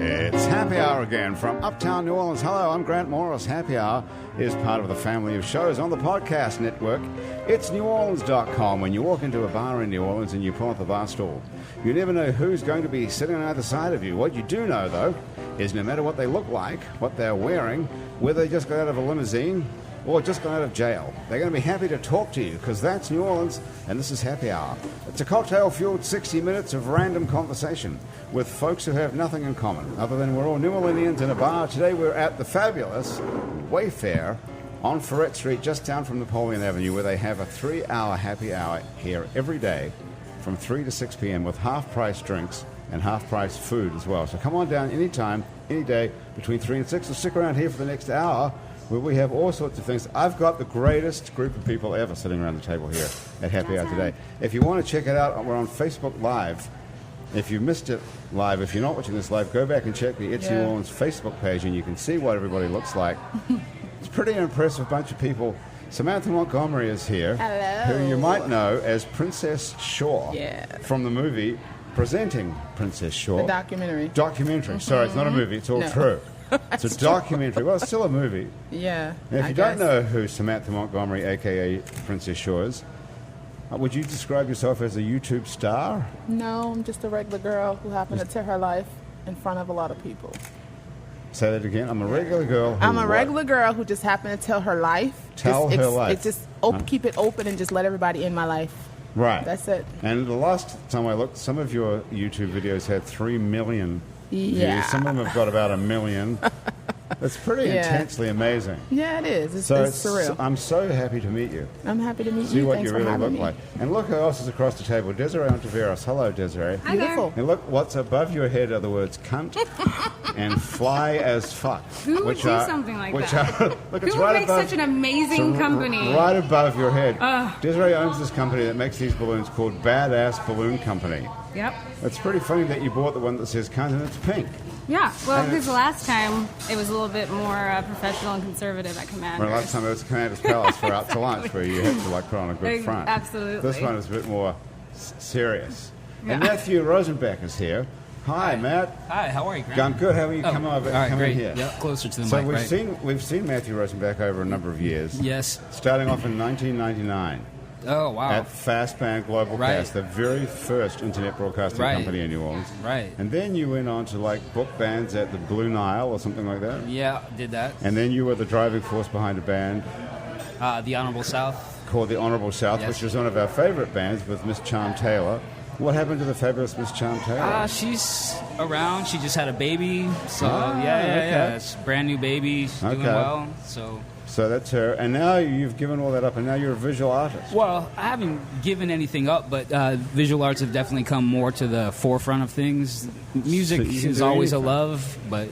It's Happy Hour again from Uptown New Orleans. Hello, I'm Grant Morris. Happy Hour is part of the family of shows on the podcast network. It's neworleans.com. When you walk into a bar in New Orleans and you pull up the bar stool, you never know who's going to be sitting on either side of you. What you do know, though, is no matter what they look like, what they're wearing, whether they just got out of a limousine or just got out of jail, they're going to be happy to talk to you because that's New Orleans and this is Happy Hour. It's a cocktail-fueled 60 minutes of random conversation with folks who have nothing in common other than we're all New Orleanians in a bar. Today we're at the fabulous Wayfare on Frenchmen Street, just down from Napoleon Avenue, where they have a 3-hour happy hour here every day from 3 to 6 p.m. with half-price drinks and half-price food as well. So come on down anytime, any day between 3 and 6, and stick around here for the next hour where we have all sorts of things. I've got the greatest group of people ever sitting around the table here at Happy Hour today. If you want to check it out, we're on Facebook Live. If you missed it live, if you're not watching this live, go back and check the It's New Orleans Facebook page and you can see what everybody looks like. It's a pretty impressive bunch of people. Samantha Montgomery is here. Hello. Who you might know as Princess Shaw from the movie Presenting Princess Shaw. The documentary. Documentary. Sorry, it's not a movie. It's all true. It's a documentary. Well, it's still a movie. Yeah. Now, if you don't know who Samantha Montgomery, a.k.a. Princess Shaw, is, would you describe yourself as a YouTube star? No, I'm just a regular girl who happened to tell her life in front of a lot of people. Say that again. I'm a regular girl. I'm a regular girl who just happened to tell her life. Tell her life. It's just keep it open and just let everybody in my life. Right. That's it. And the last time I looked, some of your YouTube videos had 3 million views. Some of them have got about 1 million. It's pretty intensely amazing. Yeah, it is. It's surreal. I'm so happy to meet you. I'm happy to meet you. See what Thanks you really look me. like. And look who else is across the table. Desiree Ontiveros. Hello, Desiree. Hi there. Beautiful. And look, what's above your head are the words cunt and fly as fuck. Who would do something like that? Look, Who it's would right make above, such an amazing company? Right above your head. Desiree owns this company that makes these balloons called Badass Balloon Company. Yep. It's pretty funny that you bought the one that says cunt and it's pink. Yeah, well, because the last time it was a little bit more professional and conservative at Commander. Well, last time it was Commander's Palace for out to lunch, where you had to put on a good front. Absolutely. This one is a bit more serious. Yeah. And Matthew Rosenbeck is here. Hi, Matt. Hi, how are you, Grant? I'm good. How are you? Come over. All right, come great. in here. Yeah, closer to the So mic. we've seen Matthew Rosenbeck over a number of years. Yes. Starting off in 1999. Oh, wow. At Fastband Global Cast, the very first internet broadcasting company in New Orleans. Right. And then you went on to book bands at the Blue Nile or something like that. Yeah, did that. And then you were the driving force behind a band The Honorable South. called The Honorable South, Yes. which was one of our favorite bands with Miss Charm Taylor. What happened to the fabulous Miss Charm Taylor? She's around. She just had a baby. So, okay. yeah. It's a brand new baby. She's doing well. So that's her. And now you've given all that up, and now you're a visual artist. Well, I haven't given anything up, but visual arts have definitely come more to the forefront of things. Music is always a love, but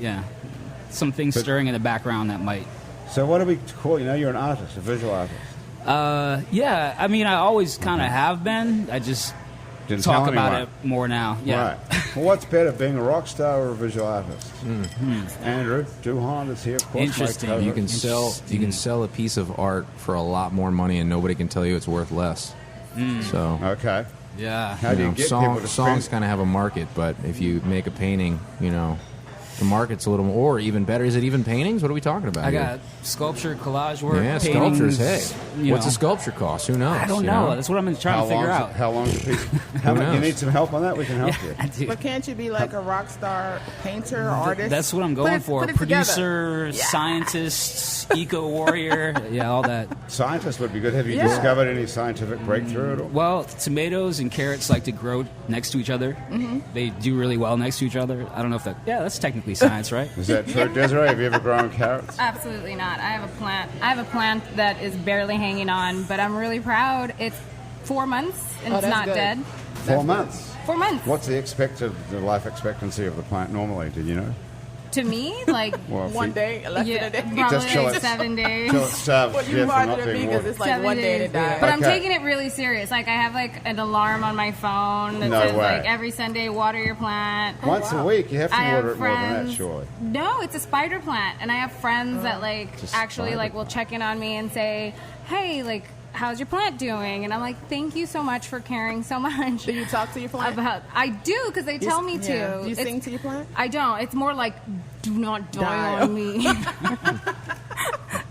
some things stirring in the background that might. So what do we call you? Now you're an artist, a visual artist. Yeah, I mean, I always kind of have been. I just Didn't talk tell about anyone. it more now. Yeah. Right. Well, what's better, being a rock star or a visual artist? Andrew Duhon is here, of course. Interesting. You can sell a piece of art for a lot more money, and nobody can tell you it's worth less. So Okay. Yeah. How do you get people to songs spend? kind of have a market, but if you make a painting, the market's a little more, or even better. Is it even paintings? What are we talking about? I here? got sculpture, collage work, Yeah, paintings, sculptures. Hey, what's a sculpture cost? Who knows? I don't know. That's what I'm trying to figure out. How long's a piece? Who You knows? need some help on that? We can help you. I do. But can't you be like a rock star painter or artist? That's what I'm going for. Put it together. Producer, scientist, eco warrior, all that. Scientists would be good. Have you discovered any scientific breakthrough at all? Well, tomatoes and carrots like to grow next to each other. They do really well next to each other. I don't know if that. Yeah, that's technically science, right? Is that true, Desiree? Have you ever grown carrots? Absolutely not. I have a plant that is barely hanging on, but I'm really proud. It's 4 months and it's that's not good. dead. 4 months. 4 months. What's the life expectancy of the plant normally? Did you know? To me, like Well, One day, less than a day. probably Just chill like it. 7 days. Till it starves Well, to you death for farther not than me being because watered. it's like 7 one day days. to die. But I'm Okay. taking it really serious. Like I have like an alarm on my phone that No says way. like every Sunday water your plant. Once a week, you have to I water have it more than that, friends. surely. No, it's a spider plant, and I have friends that like It's a actually spider like will check in on me and say, "Hey, like how's your plant doing? And I'm like, thank you so much for caring so much. Do you talk to your plant? I do, because they tell me to. Yeah. Do you sing to your plant? I don't. It's more like, do not die on me.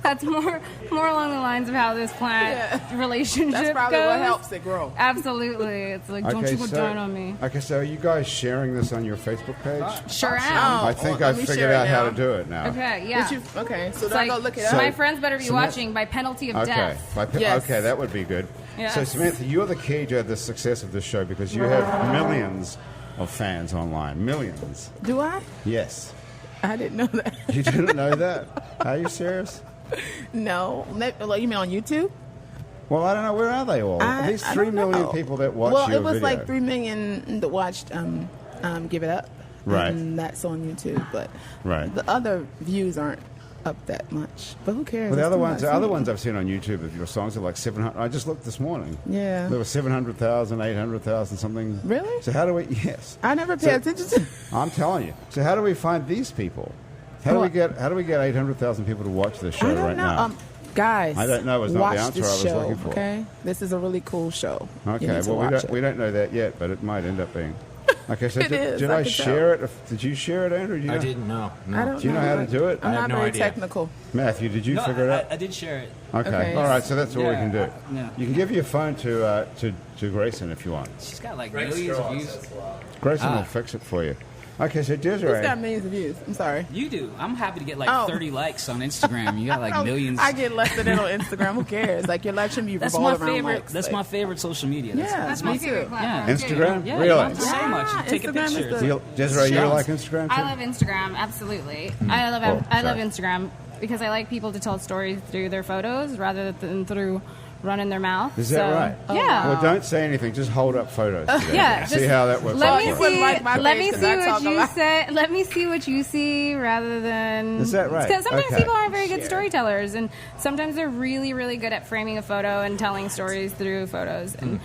That's more along the lines of how this plant relationship That's probably goes. what helps it grow. Absolutely. It's like, don't you go down on me. Okay, so are you guys sharing this on your Facebook page? Sure am. I think I've figured out how to do it now. Okay, yeah. Okay, so It's do I like, go look it up? my friends better be watching by penalty of death. Yes. Okay, that would be good. Yes. So, Samantha, you're the key to the success of this show because you have millions of fans online. Millions. Do I? Yes. I didn't know that. You didn't know that? Are you serious? No. You mean on YouTube? Well, I don't know. Where are they all? These 3 million people that watch your video. Well, it was like 3 million that watched Give It Up. Right. And that's on YouTube. But Right. the other views aren't up that much. But who cares? Well, the It's other too much. ones I've seen on YouTube of your songs are like 700. I just looked this morning. Yeah. There were 700,000, 800,000, something. Really? So how do we? Yes. I never pay attention to. I'm telling you. So how do we find these people? How do we get 800,000 people to watch this show I don't right know. now? Guys, I don't know is not watch the answer this I was show, looking for. Okay, this is a really cool show. You Okay, need to well watch it. we don't know that yet, but it might end up being. Okay, so It is, did I I can share it? Did you share it, Andrew? I didn't know. No. I don't Do you know how to do it? I'm I have not no very idea. technical. Matthew, did you figure it out? I did share it. Okay. Okay. All right, so that's all we Yeah, can do. yeah. You can give your phone to Grayson if you want. She's got like millions of views. Grayson will fix it for you. Okay, so Who's Desiree. got millions of views? I'm sorry. You do. I'm happy to get like Oh. 30 likes on Instagram. You got like millions. I get less than that on Instagram. Who cares? Like your life shouldn't be That's revolved my around favorite. likes. That's like, my favorite social media. Yeah, That's me my too. favorite platform. Instagram? Yeah, Really? you don't have to say much. You take a Instagram is picture. the- Desiree, you Yeah. like Instagram too? I love Instagram, absolutely. I love sorry. Instagram because I like people to tell stories through their photos rather than through running their mouth. Is that right? Yeah. Well, don't say anything. Just hold up photos. Today. Yeah, See just how that works. Let out me for you. wouldn't see. like my Let face me 'cause see I what talk a you lot. say. Let me see what you see rather than. Is that right? Because sometimes Okay. people aren't very good storytellers, and sometimes they're really, really good at framing a photo and telling stories through photos. And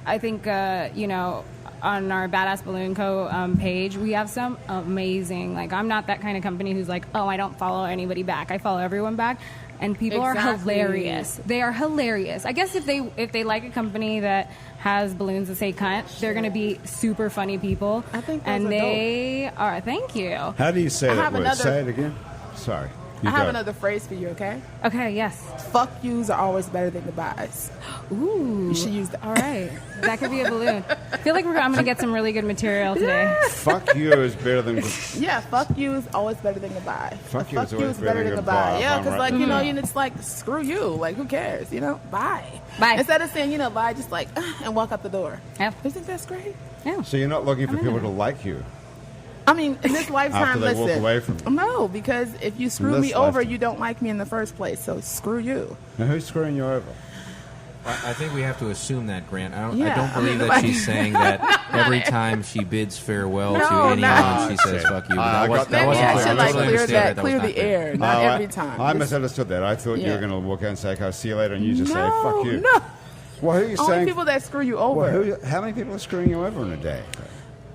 I think on our Badass Balloon Co. Page, we have some amazing. Like, I'm not that kind of company who's like, oh, I don't follow anybody back. I follow everyone back. And people are Exactly. hilarious. They are hilarious. I guess if they like a company that has balloons that say cunt, they're going to be super funny people. I think those and are they are. Thank you. How do you say that have word? another- Say it again. Sorry. You I have go. another phrase for you. Okay, Okay. Yes. fuck yous are always better than goodbyes. Ooh. You should use that. All right. That could be a balloon. I feel like I'm going to get some really good material today. Fuck you is better than. Yeah, fuck you is always better than goodbye. Fuck you is always better than goodbye. Yeah, I'm because right. it's like screw you. Like who cares? Bye. Bye. Instead of saying bye, just like and walk out the door. Yeah. You think that's great? Yeah. So you're not looking for people to like you. I mean, in this lifetime, After they walk listen. away from you. No, because if you screw In me this over, lifetime. you don't like me in the first place. So screw you. Now, who's screwing you over? I think we have to assume that, Grant. I Yeah, don't believe that like- she's saying that every time she bids farewell to No, anyone, no. she says "fuck you." But I got that. that Maybe wasn't I clear. should I totally clear understand that, was clear not the clear. air, not Oh, every time. I Just- misunderstood that. I thought you Yeah. were going to walk out and say, "Okay, see you later," and you just say, No, "Fuck you." no. Well, who are you Only saying? people that screw you over. Well, how many people are screwing you over in a day?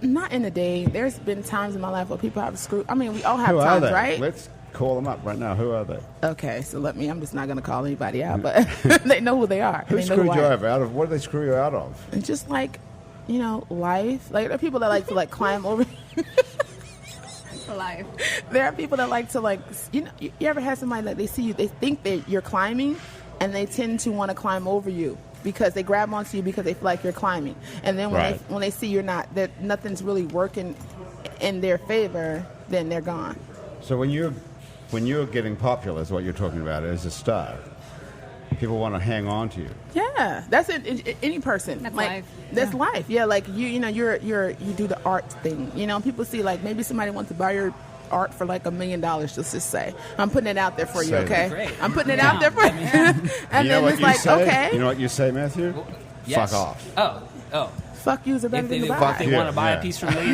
Not in a day. There's been times in my life where people have screwed. I mean, we all have Who are times, they? right? Let's call them up right now. Who are they? Okay, so I'm just not going to call anybody out, but they know who they are. Who They know screwed who you I am. over? Out of what did they screw you out of? And just like, life. Like, there are people that like to climb over. Life. There are people that like to you ever had somebody that they see you, they think that you're climbing, and they tend to want to climb over you because they grab onto you because they feel like you're climbing, and then when they see you're not, that nothing's really working in their favor, then they're gone. So when you're getting popular, is what you're talking about, as a star, people want to hang on to you. Yeah, that's it. Any person. That's like, life. That's life. Yeah, like you do the art thing. People see like maybe somebody wants to buy your art for like $1 million. Let's just say I'm putting it out there for you. Say Okay, that. Great. I'm putting it out there for you. And You know then what it's you like, say? okay, You know what you say, Matthew? Yes. Fuck off. Oh. fuck yous are better If than they, goodbye. if they Yeah, want to buy yeah. a piece for $1 million.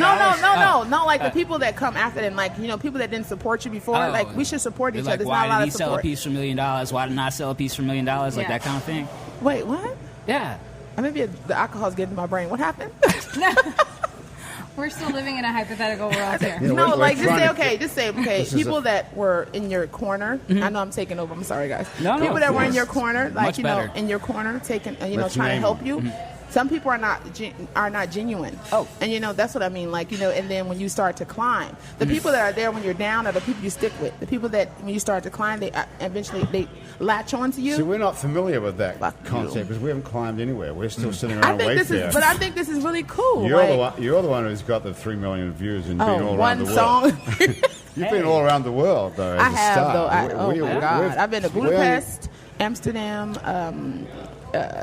No, like the people that come after them, like, people that didn't support you before, like, we should support each They're other. like, There's not a why lot did he of sell a support. piece for $1 million? Why did I sell a piece for $1 million? Like Yeah. that kind of thing. Wait, what? Yeah. Maybe the alcohol's getting to my brain. What happened? We're still living in a hypothetical world here. You know, No, we're like just trying say to- okay. This is People a- that were in your corner. I know I'm taking over. I'm sorry, guys. No, people of that were in course. your corner, like Much you know, better. in your corner, taking Let's trying to name help them. you. Some people are not genuine. Oh. And that's what I mean. Like and then when you start to climb, the people that are there when you're down are the people you stick with. The people that when you start to climb, they eventually they latch onto you. See, we're not familiar with that Fuck concept you. because we haven't climbed anywhere. We're still sitting I around think Wayfare. I think this is really cool. You're the one who's got the 3 million views and been all around one the song. world. You've been all around the world, though. As I a have star. though. Oh my God! we've- I've been to we're- Budapest, Amsterdam,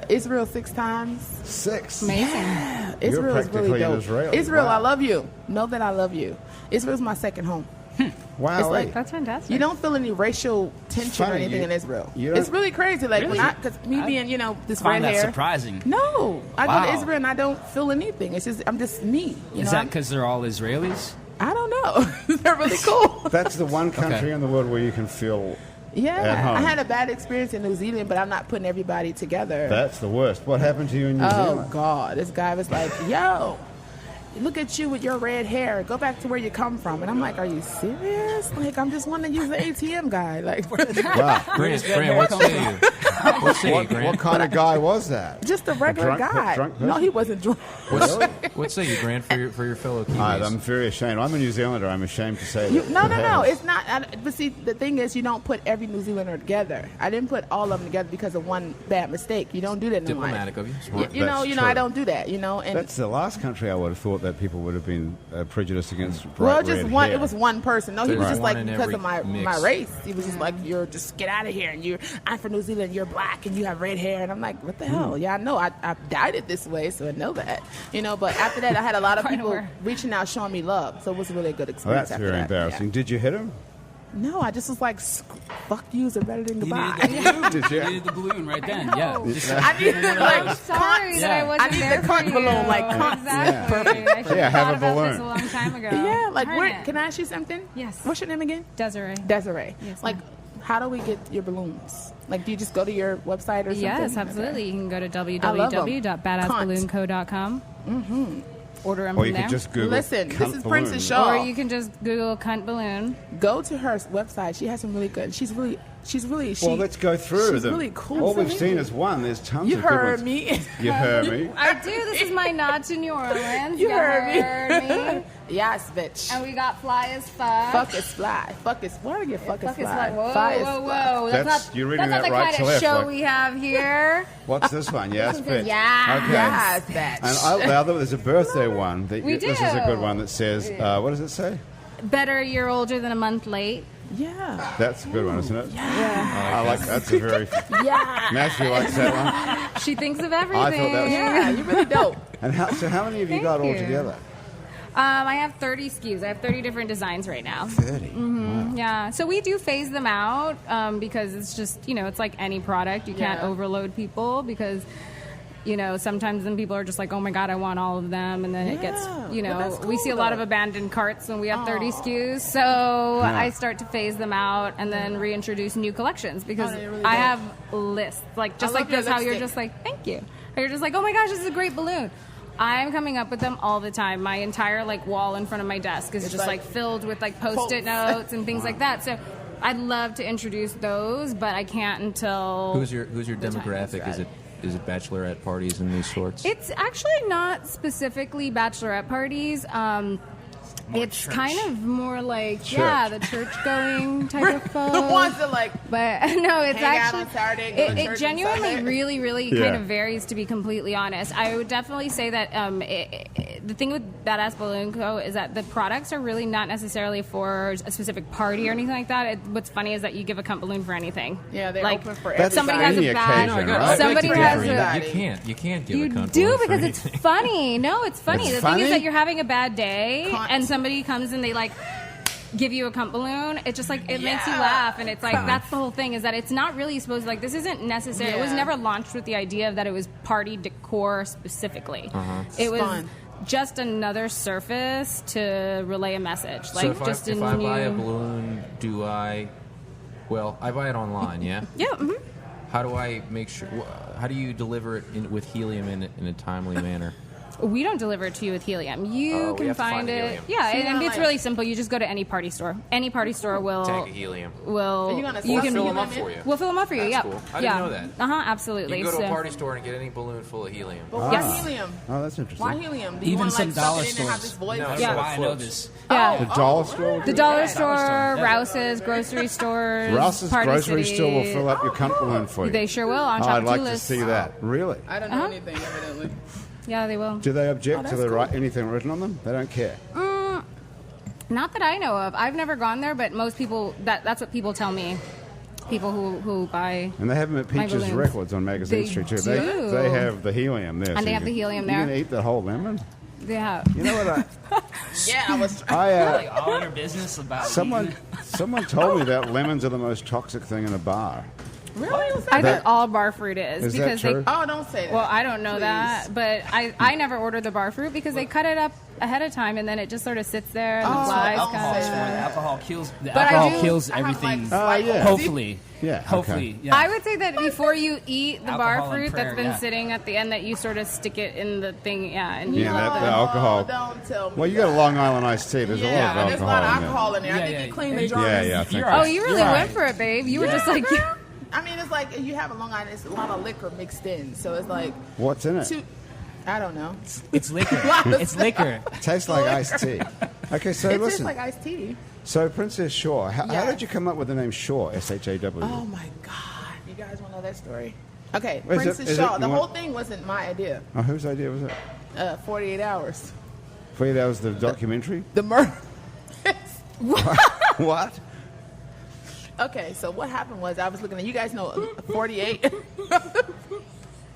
Israel 6 times. 6. Amazing. Israel is practically really in dope. Israel. Israel, Wow. I love you. Know that I love you. Israel's my second home. Wow. It's like That's fantastic. you don't feel any racial tension or Funny, anything you- in Israel. you don't- It's really crazy. Like Really? because me being this Find red that hair. surprising. No, I go Wow. to Israel and I don't feel anything. It's just I'm just me. You Is know? that because they're all Israelis? I don't know. They're really cool. That's the one country Okay. in the world where you can feel. At Yeah, home. I had a bad experience in New Zealand, but I'm not putting everybody together. That's the worst. What happened to you in New Oh Zealand? God! This guy was like, "Yo, look at you with your red hair. Go back to where you come from." And I'm like, "Are you serious? Like, I'm just wanting to use the ATM guy. Like, Wow. Grant, what say you? What say you, Grant? What kind of guy was that? just a regular drunk- guy." drunk No, person? he wasn't drunk. What say you, Grant, for your fellow Kiwis? I'm very ashamed. I'm a New Zealander. I'm ashamed to say that. No. It's not. But see, the thing is, you don't put every New Zealander together. I didn't put all of them together because of one bad mistake. You don't do that in life. Diplomatic of you. Smart. You know, That's I true. don't do that. And That's the last country I would have thought that people would have been prejudiced against bright well, just red one. hair. It was one person. No, he was Right. just One like in because every of my mix. race. He was just like, "You're just get out of here." And I'm from New Zealand. You're black and you have red hair. And I'm like, "What the hell? Yeah, I know. I dyed it this way, so I know that." But after that, I had a lot of Quite people aware. reaching out, showing me love. So it was a really good Oh, experience. that's after very that. embarrassing. Yeah. Did you hit him? No, I just was like, "Fuck yous are better than You goodbye." needed the balloon. Did you? You needed the balloon right then. know. Yeah. Just, I need I'm like sorry that I Yeah. wasn't I need there the for cunt you. balloon, like, cunt. Exactly. Perfect. I should Yeah, have have thought a about balloon. this a long time ago. Yeah, like Darn where? it. Can I ask you something? Yes. What's your name again? Desiree. Desiree. Yes, Like, ma'am. how do we get your balloons? Like, do you just go to your website or something? Yes, absolutely. Okay. You can go to love 'em. www.badassballoonco.com. Order them Or from you there. could just Google Listen, this cunt is balloon. Princess Shaw. Or you can just Google cunt balloon. Go to her website. She has some really good. She's really. Well, let's go through she's them. really cool. All we've seen is one. There's tons You of good heard ones. me. You heard me. I do. This is my nod to New Orleans. You heard me. Yes, bitch. And we got fly as fuck. Fuck is fly. Fuck is. Why do I get fuck is Fuck is fly? fly. Whoa, Fly is whoa, fly. whoa. That's- not, you're reading that's that not the right kind to of left, show like- we have here. What's this one? Yes, bitch. Yeah. Okay. Yes, bitch. And the other, there's a birthday one. That We This is a do. good one that says, what does it say? Better you're older than a month late. Yeah. That's a good one, isn't it? Yeah. I like that's a very. Yeah. Matthew likes that one. She thinks of everything. I thought that was- Yeah. You really dope. And how many have you Thank got you. altogether? I have 30 SKUs. I have 30 different designs right now. 30. Mm-hmm. Yeah. So we do phase them out because it's just, it's like any product. You can't Yeah. overload people because, sometimes then people are just like, oh my God, I want all of them. And then it gets, Yeah. Well, that's we see a cool, lot of though. abandoned carts when we have 30 Aw. SKUs. So I start to phase them out and then reintroduce new collections because they're really I dope. have lists. Like, just I like love your this, how you're lipstick. just like, thank you. Or you're just like, oh my gosh, this is a great balloon. I'm coming up with them all the time. My entire wall in front of my desk is It's just like filled with Post-it quotes. notes and things like that. So I'd love to introduce those, but I can't until Who's your the time demographic? right. Is it bachelorette parties and these sorts? It's actually not specifically bachelorette parties. It's kind of more like the church-going type of folks. The ones that like. But no, it's Hang out actually on Saturday, go to church it on genuinely Sunday. really Yeah. kind of varies, to be completely honest. I would definitely say that the thing with Badass Balloon Co. is that the products are really not necessarily for a specific party or anything like that. What's funny is that you give a cunt balloon for anything. Yeah, they're like open for That's somebody everybody. has a any bad occasion, No, I right? got- I somebody beg to has differ. a You can't give you a cunt do balloon for because it's anything. funny. No, it's funny. It's The funny? thing is that you're having a bad day Cunt. and somebody comes and they give you a cunt balloon. It just it makes you Yeah. laugh, and it's that's the whole thing, is that it's not really supposed to this isn't necessary. It was Yeah. never launched with the idea that it was party decor specifically. It was fun. just another surface to relay a message. So if just I a new buy a balloon, do I? Well, I buy it online. Yeah. yeah. Mm-hmm. How do I make sure? How do you deliver it with helium in a timely manner? We don't deliver it to you with helium. You we can have to find find the it. helium. Yeah, So and you're it's like- really simple. You just go to any party store. Any party store will Tank of helium. will. Are you gonna you fill can them up for you? We'll fill them up for you. That's Yeah, cool. I yeah. didn't know that. Absolutely. You can go to a So- party store and get any balloon full of helium. But why helium? Oh, that's interesting. Why helium? Do you Even want to some like suck dollar it in and have stores. this voice? No, That's Yeah. why I know this. Yeah. The dollar store? will The do dollar that? store, yeah. Rouse's, grocery stores, Rouse's Party grocery City. store will fill up your cunt balloon for you. They sure will on Oh, Shop I'd like to list. see that. Really? I don't know anything, evidently. Yeah, they will. Do they object Oh, to that's cool. anything written on them? They don't care. Not that I know of. I've never gone there, but most people, that's what people tell me. People who buy. And they have them at My Peaches balloons. Records on Magazine They Street too. do. They have the helium there. And they you have the can- helium You there. can eat the whole lemon. Yeah. You know what? Yeah, I was. Like all your business about Someone told me that lemons are the most toxic thing in a bar. Really? What's I that? think all bar fruit is Is that because true? they. Oh, don't say that. Well, I don't know Please. that, but I never order the bar fruit because they cut it up ahead of time and then it just sort of sits there and the flies alcohol. kind The of. alcohol kills. The But I alcohol do- kills I have, everything. like, yeah. Hopefully. Yeah, okay. Hopefully. Yeah. I would say that before you eat the bar Alcohol and fruit prayer, that's been yeah. sitting at the end, that you sort of stick it in the thing, and you Yeah, know that, the that- alcohol. Don't tell me. Well, you got a Long Island iced tea. There's a lot Yeah, of there's a lot of alcohol alcohol in there. I Yeah, think yeah. you clean the in jar. there. Yeah, I think. You're Oh, you really You're went right. for it, babe. You were just like, I mean, it's like you have a Long Island. It's a lot of liquor mixed in, so it's like What's in it? two. I don't know. It's liquor. It's liquor. Tastes like iced tea. Okay, so It tastes listen. like iced tea. So Princess Shaw, how Yeah. did you come up with the name Shaw? S-H-A-W. Oh my God! You guys want to know that story? Okay, Is it- Princess is Shaw. it- The you whole want- thing wasn't my idea. Oh, whose idea was it? 48 hours. For you, that was the documentary. The murder. What? Okay, so what happened was I was looking at. You guys know 48.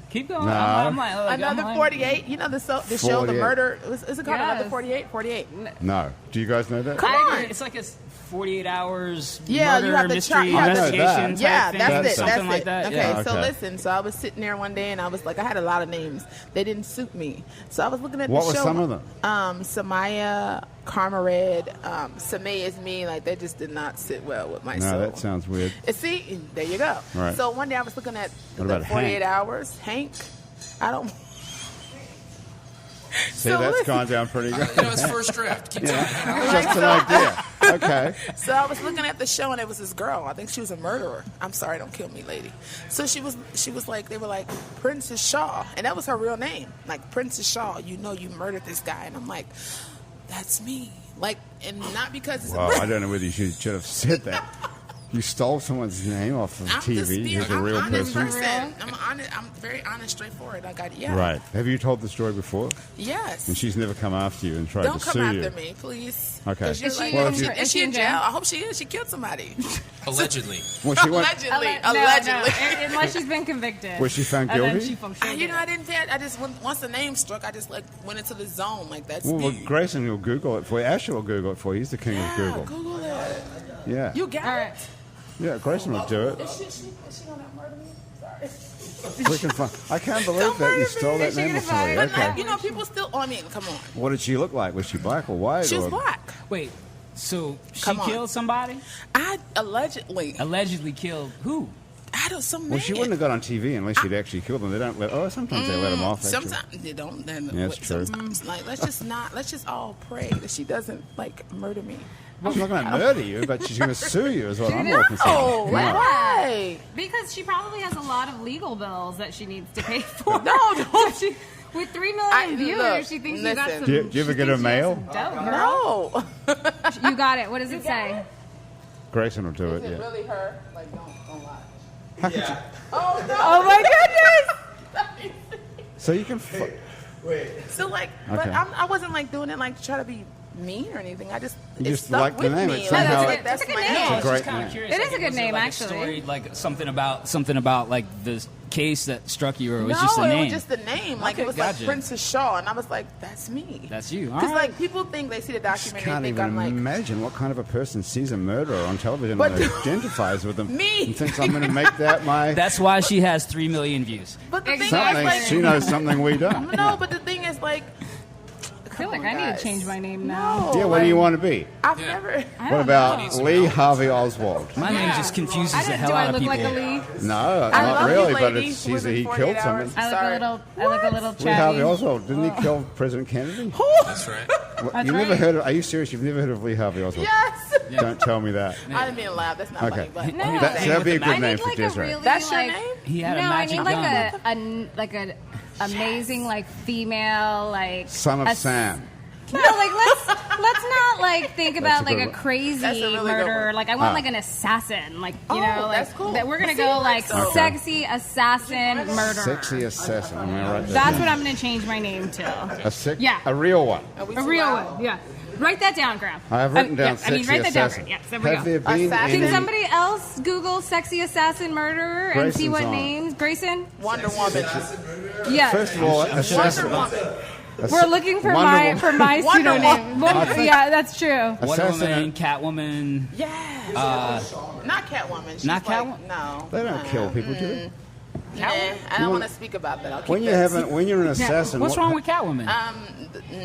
Keep going. Nah. I'm like, I'm Another like- 48. You know the show, the 48. murder. Is it called Another Yes. 48? 48. No. Do you guys know that? Come I on. agree. It's like a 48 hours Yeah, murder you have to mystery chart- I know that. investigation type Yeah, thing. that's it. Something That's like it. that. Okay, Yeah. so Okay. listen. So I was sitting there one day and I was like, I had a lot of names. They didn't suit me. So I was looking at What the were show. some of them? Samaya, Karma Red, Samay is me. Like they just did not sit well with my No, soul. that sounds weird. See, there you go. Right. So one day I was looking at What the about 48 Hank? hours. Hank, I don't. See, So that's listen. gone down pretty good. You know, it's first draft. Keep talking. Just an idea. Okay. So I was looking at the show and it was this girl. I think she was a murderer. I'm sorry, don't kill me, lady. So she was like, they were like, Princess Shaw. And that was her real name. Like, Princess Shaw, you know you murdered this guy. And I'm like, that's me. Like, and not because it's Well, a I don't know whether you should have said that. You stole someone's name off of I'm TV. He's a I'm real honest person. I'm very honest, straightforward. I got yeah. Right. Have you told the story before? Yes. And she's never come after you and tried Don't to come sue after you. me, please. Okay. 'Cause you're Is she like, Well, oh, if you- is she in jail? I hope she is. She killed somebody. Allegedly. Well, she went, Allegedly. No, Allegedly. no, unless she's been convicted. was she found And then guilty? she functioned. You know, I didn't pay. I just once the name struck, I just like went into the zone. Like that's well, me. Grayson will Google it for you. Asher will Google it for you. He's the king of Yeah, Google. Google it. Yeah. You got All right. it. Yeah, Grayson will do it. Is she gonna murder me? Sorry. We can find. I can't believe Don't that you murder stole me. that She name gonna of somebody. find- But like, Okay. you know, people still. Oh, I mean, come on. What did she look like? Was she black or white? She was or? black. Wait, so she Come on. killed somebody? I allegedly. Allegedly killed who? I don't some Well, she man. wouldn't have got on TV unless she'd actually killed them. They don't let. Oh, sometimes they let them off. Actually. Sometimes they don't. Then Yeah, that's true. Sometimes, like, let's just not. Let's just all pray that she doesn't like murder me. She's not going to murder you, but she's going to sue you. Is what I'm more concerned. Oh, Yeah. why? Because she probably has a lot of legal bills that she needs to pay for. No, don't. She, with 3 million I- viewers, look, she thinks you got listen. some. Do you ever she get a thinks she has mail? some dough, girl. No. You got it. What does it say? Grayson will do Is it. it Yeah. really her? Like, don't lie. How could you- Oh no. Oh my goodness! So you can. So like, but Okay. I wasn't like doing it like to try to be mean or anything. I just You it just stuck like the with name. me. It Like, somehow- that's It's a good my name. It's a It's great kind name. of curious. It is a good was name, like actually. A story, like something about like the case that struck you, or it was No, just a it name. was just the name. Like Okay, it was gotcha. like Princess Shaw, and I was like, that's me. That's you. All Because right. like people think they see the I just documentary can't and think even I'm like. imagine what kind of a person sees a murderer on television But- and identifies with them Me. and thinks I'm going to make that my That's why she has 3 million views. But the thing Exactly. is something. like, She knows something we don't. no, but the thing is like, feel like I need to change my name now. No, Yeah, what do you want to be? I've never. What about Lee Harvey Oswald? My name just confuses the hell Do I out of look people. like a Lee? No, I not love really, you, but lady. it's, Within he 48 killed hours. someone. I look a little Lee Harvey chatty. Oswald, didn't he kill President Kennedy? That's right. That's You've never right. heard of, are you serious? You've never heard of Lee Harvey Oswald? Yes. Don't tell me that. I didn't mean to laugh. That's not Okay. funny. But No. That'd be a I good need name for like a Desiree. really, That's your like, name? He had no, a I magic need gun. like an amazing like female like Son of a- Sam. No, like let's not like think about a like good a one. crazy That's a really good murderer. one. Like I want like an assassin. Like you know, like that's cool. that we're gonna See, go like like so. sexy assassin murderer. Sexy assassin. I'm gonna write that That's down. what I'm gonna change my name to. A real one. Are we A too real loud? one. Yeah. Write that down, Graham. I have written down I mean, sexy write that down. assassin. Graham. Yes, there we Have go. there been Assassin? Can any... somebody else Google sexy assassin murderer and see Grayson's what on. names? Grayson? Wonder Woman. Yes. First of all, assassin. Wonder Woman. We're looking for Wonder my Wonder pseudonym. Woman. Yeah, that's true. Wonder Assassin. Woman, Catwoman. Yes. Not Catwoman. She's Not like, Catwoman? No. They don't kill people, do they? Nah, I don't want to speak about that. I'll keep When you that. haven't, when you're an assassin, What's wrong with Catwoman?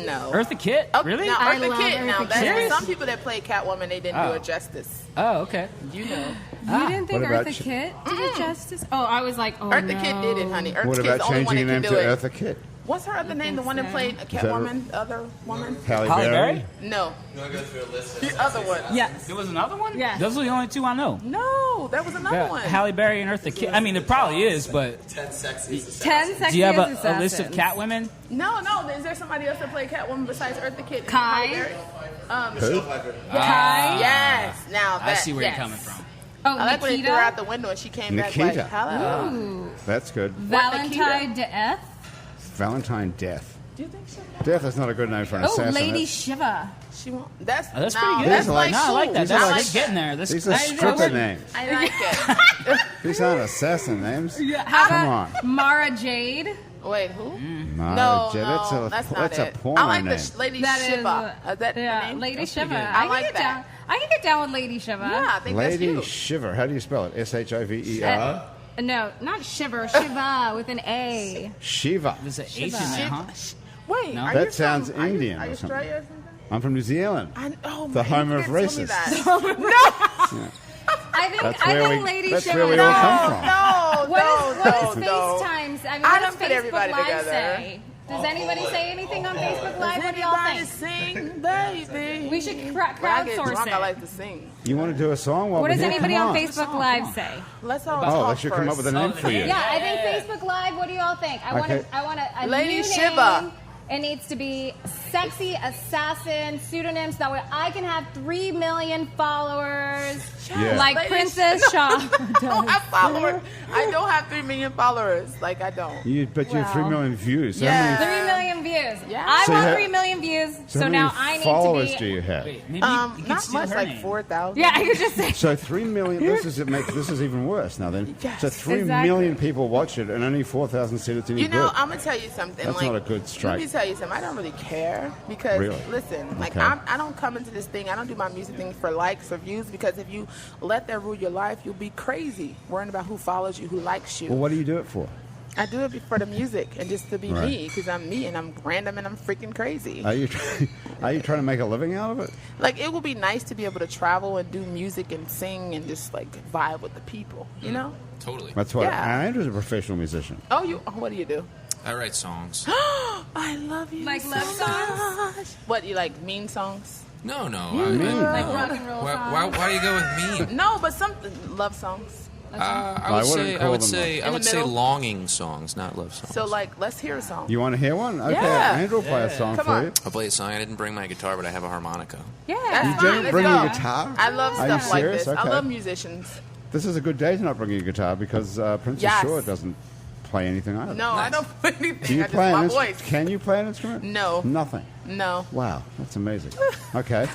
No. Eartha Kitt? Oh, Really? Now, I Eartha love Kitt. Eartha Now, Kitt. that's Serious? some people that played Catwoman, they didn't do it justice. Oh, okay. You know. You didn't think What about Eartha Ch- Kitt did it justice? Oh, I was like, oh Eartha no. Kitt did it, honey. Eartha what Kitt's about the only one changing that your can name do to it. Eartha Kitt? What's her other name? The one that so. played Catwoman? The other woman? Halle Halle Berry? Berry? No. You want to go through a list? The other one. Yes. There was another one? Yeah. Those are the only two I know. No, there was another one. Halle Berry and Eartha Kitt. I mean, it probably is, but 10 sexiest 10 sexy do you have a assassins. list of Catwomen? No. Is there somebody else that played Catwoman besides Eartha Kitt? and Kai? Halle Berry? Who? Kai? Yes. Now that. I see where yes. you're coming from. Oh, I like when they threw her out Nikita? the window and she came Nikita. back like, hello. Ooh. That's good. Valentine Death? Valentine Death. Do you think so? Death is not a good name for an Oh, assassin. Lady That's- Shiva. She won't. That's That's no, pretty good. That's These are like- like No, I like that. These are That's like- like getting there. That's, These are I stripper know. names. I like it. These aren't assassin names. How Come about on. Mara Jade? Wait, who? Mara No, Jade, no, that's not a it. porno I like name. the Lady That Shiva. Is that yeah, the name? Lady That's Shiva. pretty good. I can like get that. down. I can get down with Lady Shiva. Yeah, I think that's Lady you. Shiver. How do you spell it? S-H-I-V-E-R? No, not Shiver. Shiva with an A. Shiva. There's an H in there, huh? Wait, No? are That you sounds from, are you- Indian Are or you something. Australia or something? I'm from New Zealand. Oh, The man, home you of didn't tell me racists. that. I think That's where we- Lady that's Shiva. where we all come from. What is no. FaceTimes? I mean, I what done does put Facebook everybody Live together. say? Does anybody say anything on Facebook Live? What do y'all Everybody think? sing, baby. We should When I get crowdsource drunk, it. I like to sing. You want to do a song? While What we're does here? anybody Come on Facebook Live say? Let's all Oh, talk let's you come up with a name for you. Yeah, I think Facebook Live. What do y'all think? I Okay. want a Lady new Shiva. name. It needs to be sexy assassin pseudonyms. That way, I can have 3 million followers, Yeah. like Lady Princess Shaw. I don't have followers. I don't have 3 million followers. Like, I don't. But you have 3 million views. So Yeah. how many, 3 million views. Yeah. I So you want have- 3 million views. so So, how now many I need followers to do be. you have? Wait, maybe you could Not steal much, her like name. 4,000. Yeah, I could just say. So 3 million. This is even worse now. Then, Yes, so 3 million exactly. people watch it, and only 4,000 said it's any You know, good. I'm gonna tell you something. That's like, not a good strike. Let me tell you something. I don't really care because Really? listen, like Okay. I don't come into this thing. I don't do my music thing for likes or views because if you let that rule your life, you'll be crazy worrying about who follows you, who likes you. Well, what do you do it for? I do it for the music and just to be Right. me because I'm me and I'm random and I'm freaking crazy. Are you trying to make a living out of it? Like it would be nice to be able to travel and do music and sing and just like vibe with the people, you know? Totally. That's what Yeah. Andrew's a professional musician. Oh, what do you do? I write songs. I love you. Like so love songs? much. What you like? Mean songs? No. Like rock and roll songs. Why do you go with me? No, but some love songs. I wouldn't would call them say In the say middle? longing songs, not love songs. So like, let's hear a song. You want to hear one? Okay, Yeah. Andrew will play a song Come for on. you. I'll play a song. I didn't bring my guitar, but I have a harmonica. Yeah. That's You fine. didn't Let's bring go. your guitar? I love Are you stuff like serious? this. I Okay. love musicians. This is a good day to not bring your guitar because Princess Yes. Shore doesn't play anything either. No, I don't play anything. Do you I just play an my instrument? voice. Can you play an instrument? No. Nothing. No. Wow, that's amazing. Okay.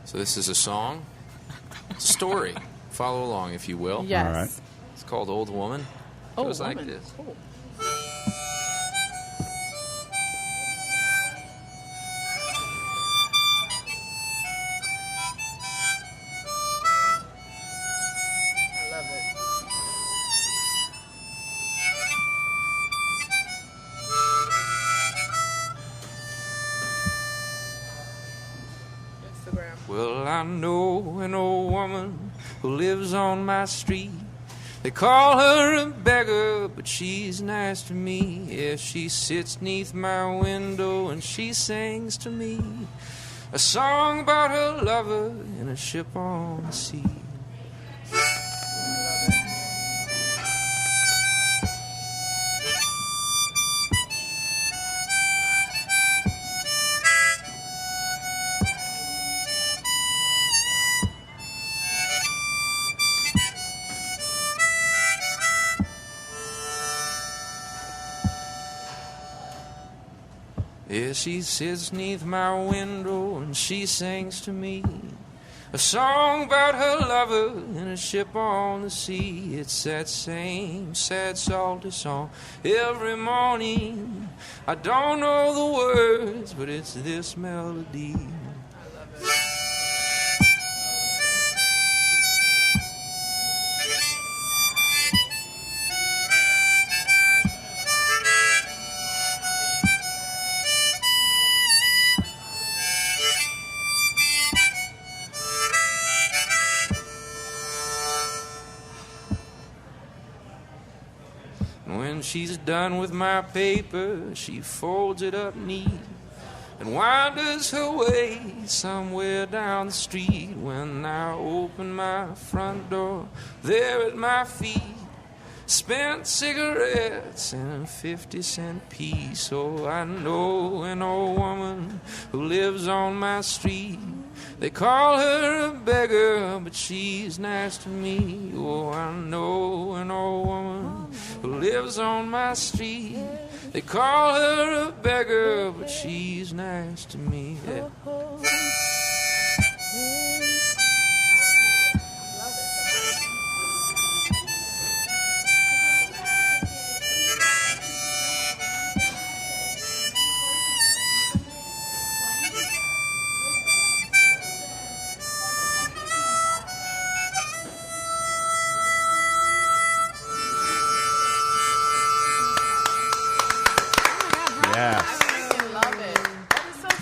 So this is a song, story. Follow along, if you will. Yes. All right. It's called Old Woman. Oh, Goes like woman. this. Cool. I love it. Instagram. Well, I know an old woman who lives on my street. They call her a beggar, but she's nice to me. Yeah, she sits 'neath my window and she sings to me a song about her lover in a ship on the sea. Yeah, she sits 'neath my window and she sings to me a song about her lover in a ship on the sea. It's that same sad, salty song every morning. I don't know the words, but it's this melody. When she's done with my paper, she folds it up neat and wanders her way somewhere down the street. When I open my front door, there at my feet, spent cigarettes and a 50-cent piece. Oh, I know an old woman who lives on my street. They call her a beggar, but she's nice to me. Oh, I know an old woman who lives on my street. They call her a beggar, but she's nice to me. Yeah.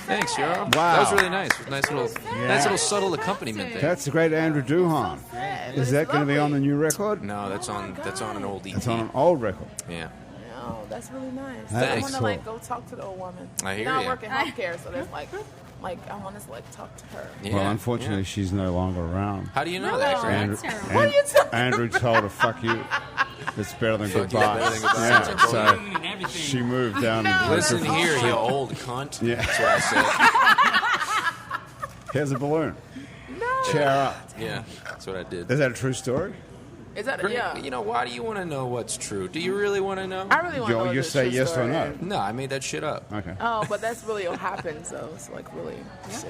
Thanks, Yarrow. Wow. That was really nice. Nice little subtle accompaniment there. That's the great Andrew Duhon. Is that going to be on the new record? No, that's on an old EP. It's on an old record. Yeah. Oh, that's really nice. That I is want to cool. go talk to the old woman. I hear I ya. work in healthcare, so there's like I want to talk to her. Yeah, Well, unfortunately, yeah. she's no longer around. How do you know that, Grant? Andrew, That's terrible. What are you talking Andrew told her, "Fuck you." It's better than Fuck you, goodbye. better than goodbye. Yeah, so And everything. she moved down. to Listen Bedford. here, you old cunt. Yeah. That's what I Here's a balloon. No. Cheer up. said. Yeah, that's what I did. Is that a true story? Is that Yeah. You know, why do you want to know what's true? Do you really want to know? I really want to know. You the say true yes or story. no. No, I made that shit up. Okay. Oh, but that's really what happens, though. It's like really.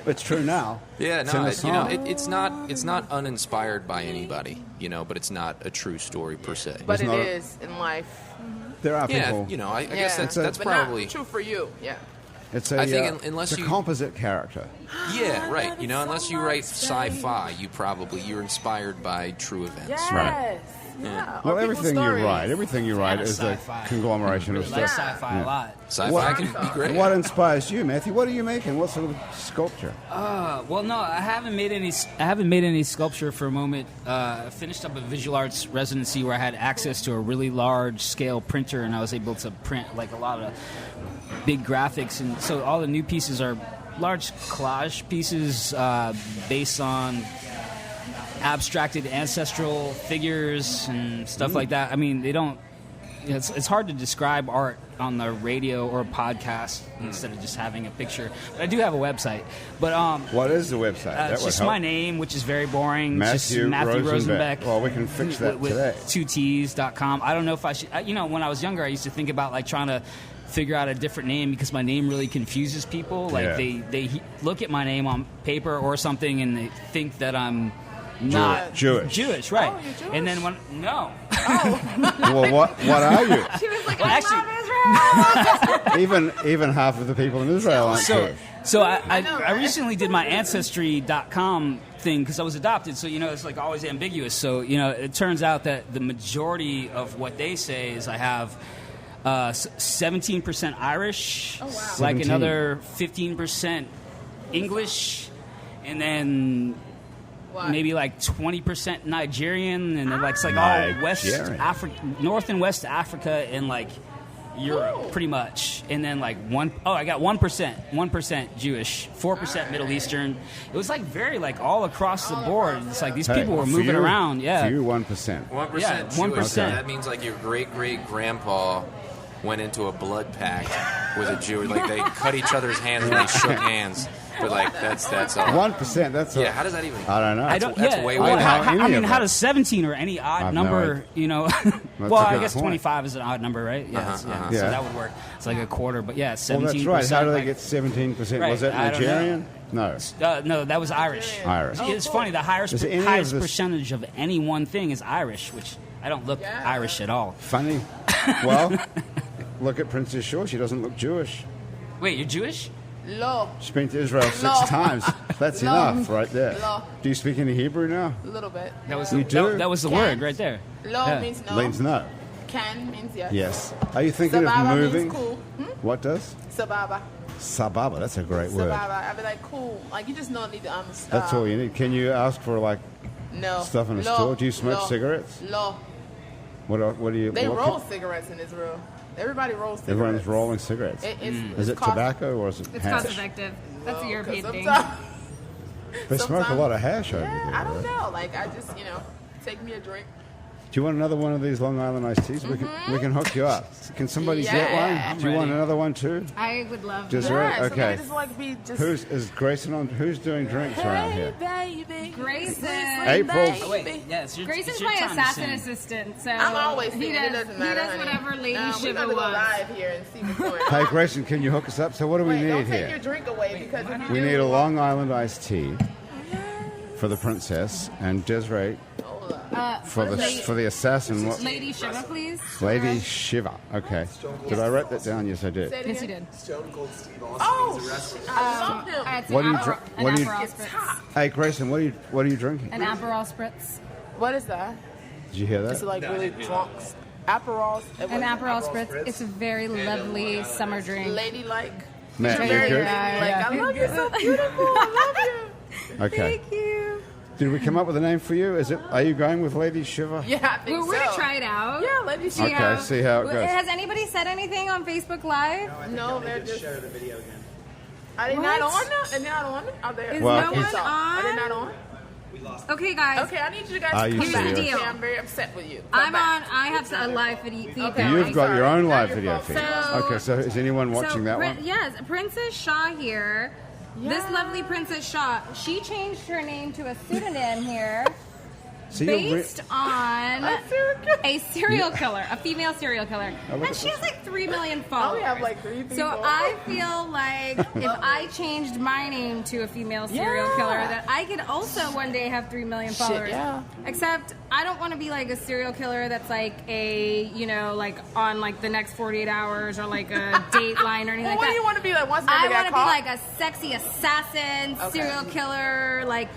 It's true now. Yeah, It's in no, the you know, song. it's not uninspired by anybody, you know, but it's not a true story per se. But It's it not a- is in life. There are Yeah, people. you know, I guess Yeah. that's but probably not true for you. Yeah. It's a, I think unless it's a you- composite character. yeah, right. You know, unless you write sci-fi, you're inspired by true events. Yes. Right. Yeah. Well, Or people's everything you stories. write, everything you write is a Sci-fi. conglomeration of I like stuff. sci-fi a lot. Sci-fi What- can be great. What inspires you, Matthew? What are you making? What sort of sculpture? Well, no, I haven't made any sculpture for a moment. I finished up a visual arts residency where I had access to a really large scale printer, and I was able to print like a lot of big graphics, and so all the new pieces are large collage pieces based on abstracted ancestral figures and stuff like that. I mean, they don't. It's hard to describe art on the radio or a podcast instead of just having a picture. But I do have a website. But What is the website? That it's would just help. my name, which is very boring. Matthew just Matthew Rosenbeck. Rosenbeck. Well, we can fix that with today. 2Ts.com. I don't know if I should. You know, when I was younger, I used to think about like trying to figure out a different name because my name really confuses people. Like Yeah. they look at my name on paper or something and they think that I'm not Jewish. right? Oh, you're Jewish? And then no. Well, what are you? She was like, Well, I love Israel. Even half of the people in Israel aren't Jewish. So I know, I right? recently did my Ancestry.com thing because I was adopted. So, you know, it's like always ambiguous. So, you know, it turns out that the majority of what they say is I have 17% Irish, Oh, wow. like 17. another 15% English, and then maybe like 20% Nigerian, and then like it's like all West Africa, North and West Africa, and like Europe, pretty much. And then like I got 1% Jewish, 4% Middle Eastern. It was like very like all across the board. It's like these people were moving around. Yeah, you 1%. 1%. Yeah, 1%. Jewish. That means like your great grandpa went into a blood pact with a Jew. Like they cut each other's hands and they shook hands. But like that's all. 1%. That's how does that even? I don't know. That's way I mean, how does 17 or any odd number? Well, I guess 25 is an odd number, right? Yeah, so that would work. It's like a quarter, but 17%. Well, that's right. How do they get 17%? Right, was that Nigerian? No. No, that was Irish. It's funny. The highest percentage of any one thing is Irish, which I don't look Irish at all. Funny. Well, look at Princess Shaw. She doesn't look Jewish. Wait, you're Jewish? Lo. She's been to Israel 6 times. That's enough right there. Lo. Do you speak any Hebrew now? A little bit. That was the word right there. Lo means no. Means no. Can means yes. Yes. Are you thinking Sababa of moving? Means cool. What does? Sababa. Sababa. That's a great word. Sababa. I'd be like, cool. Like, you just don't need to That's all you need. Can you ask for, like, stuff in a store? Do you smoke cigarettes? Lo. What do you... They roll cigarettes in Israel. Everybody rolls cigarettes. Everyone's rolling cigarettes. Is it tobacco or is it It's hash? cost effective. That's a European thing. They smoke a lot of hash over there. I don't know. Like, I just, take me a drink. Do you want another one of these Long Island iced teas? We can hook you up. Can somebody get one? Do you want another one too? I would love Desiree? that. Okay. Just Grayson on? Who's doing drinks around here? Baby. Grayson. April. Oh, wait. Yes. Grayson's my assassin assistant, so I'm always singing. It doesn't matter. He does whatever Lady Shiva We're going to go live here and see what's going on. Hey, Grayson, can you hook us up? So what do we need don't here? take your drink away because We need a Long Island iced tea for the princess and Desiree for the assassin. Lady Shiva, please. Lady Shiva. Okay. Did I write that down? Yes, I did. Yes, you did. Stone Cold Steve Austin. I love him. What do you drink? An Aperol Spritz. Hey, Grayson, what are you drinking? An Aperol Spritz. What is that? Did you hear that? It's like really drunk. Aperol. An Aperol Spritz. It's a very lovely summer drink. Ladylike. Matt, Very you good? ladylike. I love you. So beautiful. I love you. Okay. Thank you. Did we come up with a name for you? Are you going with Lady Shiva? Yeah, I think We're going to try it out. Yeah, Lady Shiva. Okay, see how it goes. Has anybody said anything on Facebook Live? No, they're just... Share the video again. Are they not on now? Are they not on? Are they? Is Well, no one Are they not on? on? We lost. Okay, guys. Okay, I need you guys Are to you come back. serious? Here's the deal. I'm very upset with you. I'm on. I have a live feed. Okay. You've got your own live video So- feed. Okay, so is anyone watching that one? Yes, Princess Shaw here. This lovely Princess Shaw. She changed her name to a pseudonym here. So based on a serial killer, a female serial killer. And she has like 3 million I followers. only have like 3 people. So I feel like if I changed my name to a female serial killer, that I could also one day have 3 million followers. yeah. Except I don't want to be like a serial killer that's like like on like the next 48 hours or like a Dateline or anything like What that. do you want to be like once I they want got to be caught? like a sexy assassin, serial killer, like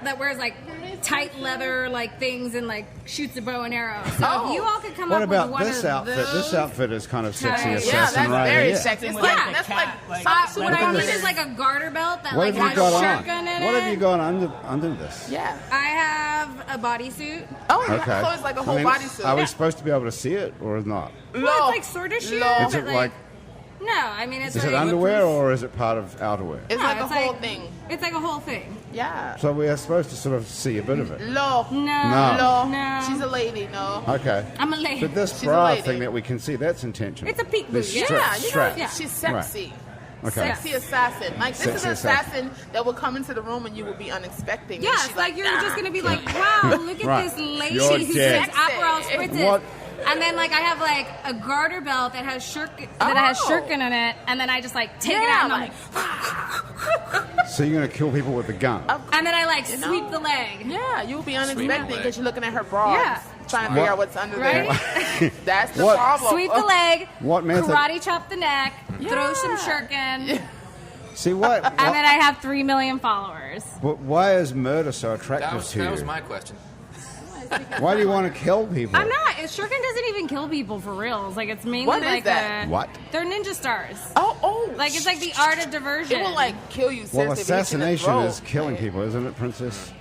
that wears like tight leather like things and like shoots a bow and arrow. So if you all could come What up about with one this of outfit? those, This outfit is kind of sexy Yeah, assassin that's right very here. sexy. It's Yeah. like, that's like what I Look at need this. is like a garter belt that What like have you has got a on? shirt gun in What it. have you got under this? Yeah. I have a bodysuit. Oh, yeah. Okay. So it's like a whole I mean, bodysuit. Are we supposed to be able to see it or not? Well, it's like sort of sheer. Is but it like? No, I mean it's Is like it underwear or is it part of outerwear? It's No, like a it's whole like- thing. It's like a whole thing. Yeah. So we are supposed to sort of see a bit of it. Lo. No. No. She's a lady. No. Okay. I'm a lady. But this She's a bra lady. thing that we can see, that's intentional. It's a peek This boot, yeah. strap- Yeah, strap. Yeah. She's sexy. Okay. Sexy assassin. Like this is Sexy an assassin. assassin that will come into the room and you will be unexpecting. Yeah, And it's she's like you're "Ah." just gonna be like, wow, look at Right. this lady You're who dead. says Aperol Spritzes. What? And then like I have like a garter belt that has shirkin in it, and then I just like take it out and I'm like, So you're going to kill people with a gun? and then I like know? sweep the leg. Yeah, you'll be Sweep unexpecting the because you're looking at her bras, Yeah. trying to figure out what's under Right? there. That's the What? problem. Sweep the leg, What method? karate chop the neck, throw some Yeah. shirkin, See what? and then I have 3 million followers. But why is murder so attractive to you? That was my question. Why do you want to kill people? I'm not. Shuriken doesn't even kill people for real. It's like it's mainly What is like that? What? They're ninja stars. Oh. Like it's like the art of diversion. It will like kill you. Well, seriously, if you hit you in the assassination throat. is killing people, isn't it, Princess?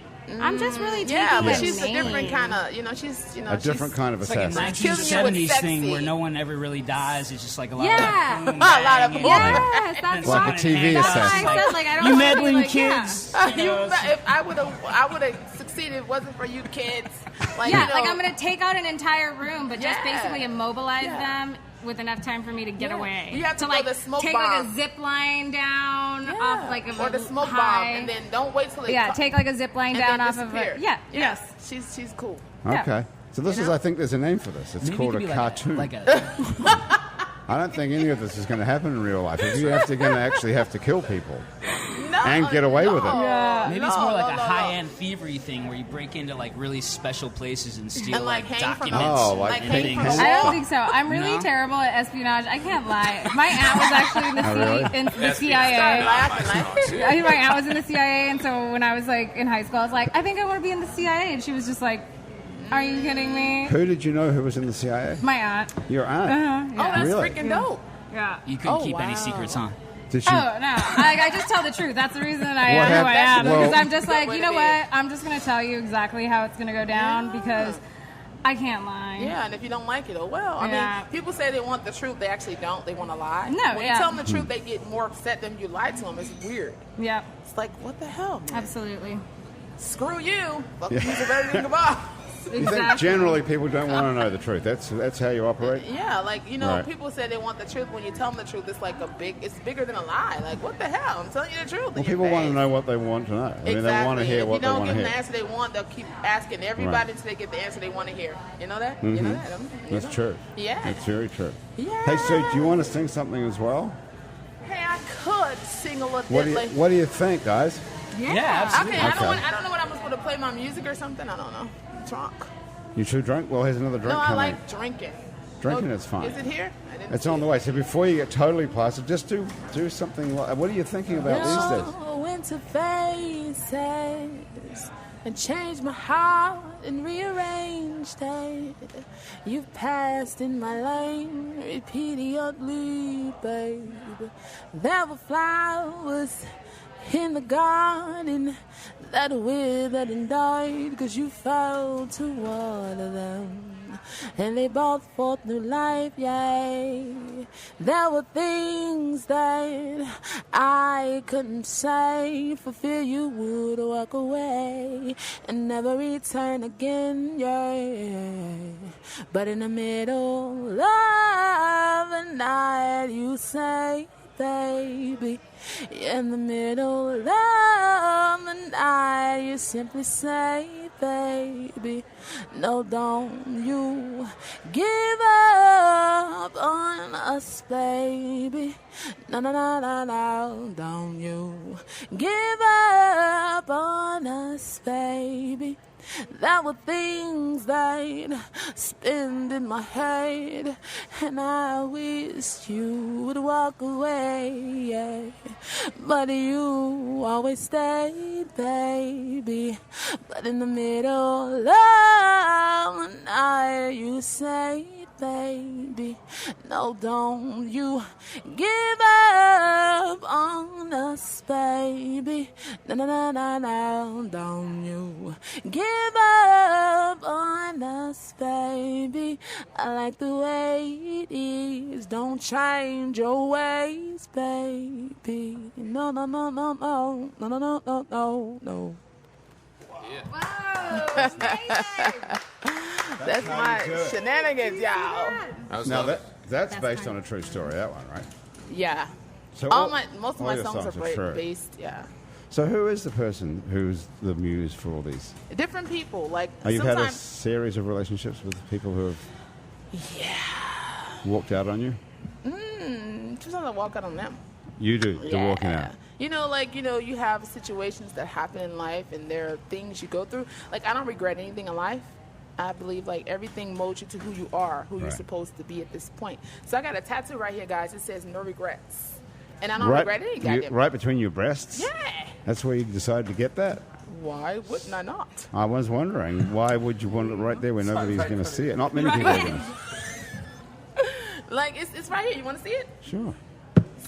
I'm just really taking Yeah, but it she's a main. different kind of. She's A different kind of It's like a assassin. 1970s thing sexy. where no one ever really dies. It's just like a lot Yeah. of boom, A lot of bang, boom. and Yes, then that's Like why. a TV That's why assassin. I said like I don't You wanna be meddling like, kids. If I would have succeeded, if it wasn't for you kids. Like, Yeah, you know, like I'm gonna take out an entire room, but just Yeah. basically immobilize Yeah. them with enough time for me to get Yeah. away. You have to go like the smoke take bomb. like a zip line down Yeah. off like or the smoke high. bomb, and then don't wait till it. Yeah, take like a zip line and down then off of disappear. a yes. She's cool. Yeah. Okay. So this is, I think there's a name for this. It's Maybe called it could a be cartoon. Like a I don't think any of this is going to happen in real life. If you going to actually have to kill people No, and get away with it. maybe it's more like a no. high-end thievery thing where you break into like really special places and steal And, like, hang from documents. Oh, like and hang things. from the I wall. don't think so. I'm really No? terrible at espionage. I can't lie. My aunt was actually in the, Oh, really? in the Start CIA. laughing like. My aunt was in the CIA, and so when I was like in high school, I was like, I think I want to be in the CIA, and she was just like, "Are you kidding me?" Who did you know who was in the CIA? My aunt. Your aunt. Yeah. Oh, that's Really? freaking dope. Yeah. You couldn't Oh, keep any wow. secrets, huh? Did she? Oh no! I just tell the truth. That's the reason I What am who I am. happened- Because well- I'm just Good like, way you to know be. what? I'm just gonna tell you exactly how it's gonna go down because I can't lie. Yeah, and if you don't like it, oh well. I Yeah. mean, people say they want the truth, they actually don't. They want to lie. No, when yeah. you tell them the truth, they get more upset than you lied to them. It's weird. Yep. It's like, what the hell, man? Absolutely. Screw you. Fuck Yeah. you to everything about. You think generally people don't want to know the truth. That's how you operate? Yeah, like, Right. people say they want the truth. When you tell them the truth, it's like it's bigger than a lie. Like, what the hell? I'm telling you the truth. Well, people want to know what they want to know. I mean, they want to hear what If they you don't want to give them hear. the answer they want, they'll keep asking everybody Right. until they get the answer they want to hear. You know that? You know that? You That's know? true. Yeah. That's very true. Yeah. Hey, Sue, do you want to sing something as well? Hey, I could sing a little What do you think, guys? Yeah, absolutely. Okay, Okay. I don't know what I'm supposed to play my music or something. I don't know. Drunk. You too drunk? Well, here's another drink No, I coming. like drinking. Drinking Oh, is fine. Is it here? I didn't It's see on it. the way. So before you get totally plastered, just do something. What are you thinking about these days? Winter faces and change my heart and rearrange it. You've passed in my lane repeatedly, babe. There were flowers in the garden that withered and died because you failed to water them. And they brought forth new life, yay. There were things that I couldn't say for fear you would walk away and never return again, yay. But in the middle of the night, you say, baby, in the middle of the night, you simply say, baby, no, don't you give up on us, baby. No, no, no, no, no, don't you give up on us, baby. There were things that spin in my head, and I wished you would walk away, yeah. But you always stayed, baby. But in the middle of the night, you say, baby, no, don't you give up on us, baby. No, no, no, no, no, don't you give up on us, baby. I like the way it is. Don't change your ways, baby. No, no, no, no, no, no, no, no, no, no, no. Wow, amazing. That's my shenanigans, y'all. Now that's based on a true story. That one, right? Yeah. So Most of all my your songs are true. based, yeah. So who is the person who's the muse for all these? Different people, like Oh, you've had a sometimes. series of relationships with people who have walked out on you? Sometimes I walk out on them. You do, the walking out. You have situations that happen in life, and there are things you go through. Like, I don't regret anything in life. I believe, like, everything molds you to who you are, who you're Right. supposed to be at this point. So I got a tattoo right here, guys. It says no regrets. And I don't regret any goddamn. Right between your breasts? Yeah. That's where you decided to get that? Why wouldn't I not? I was wondering, why would you want it right there where nobody's going to see it? Not many people are going to. Like, it's right here. You want to see it? Sure.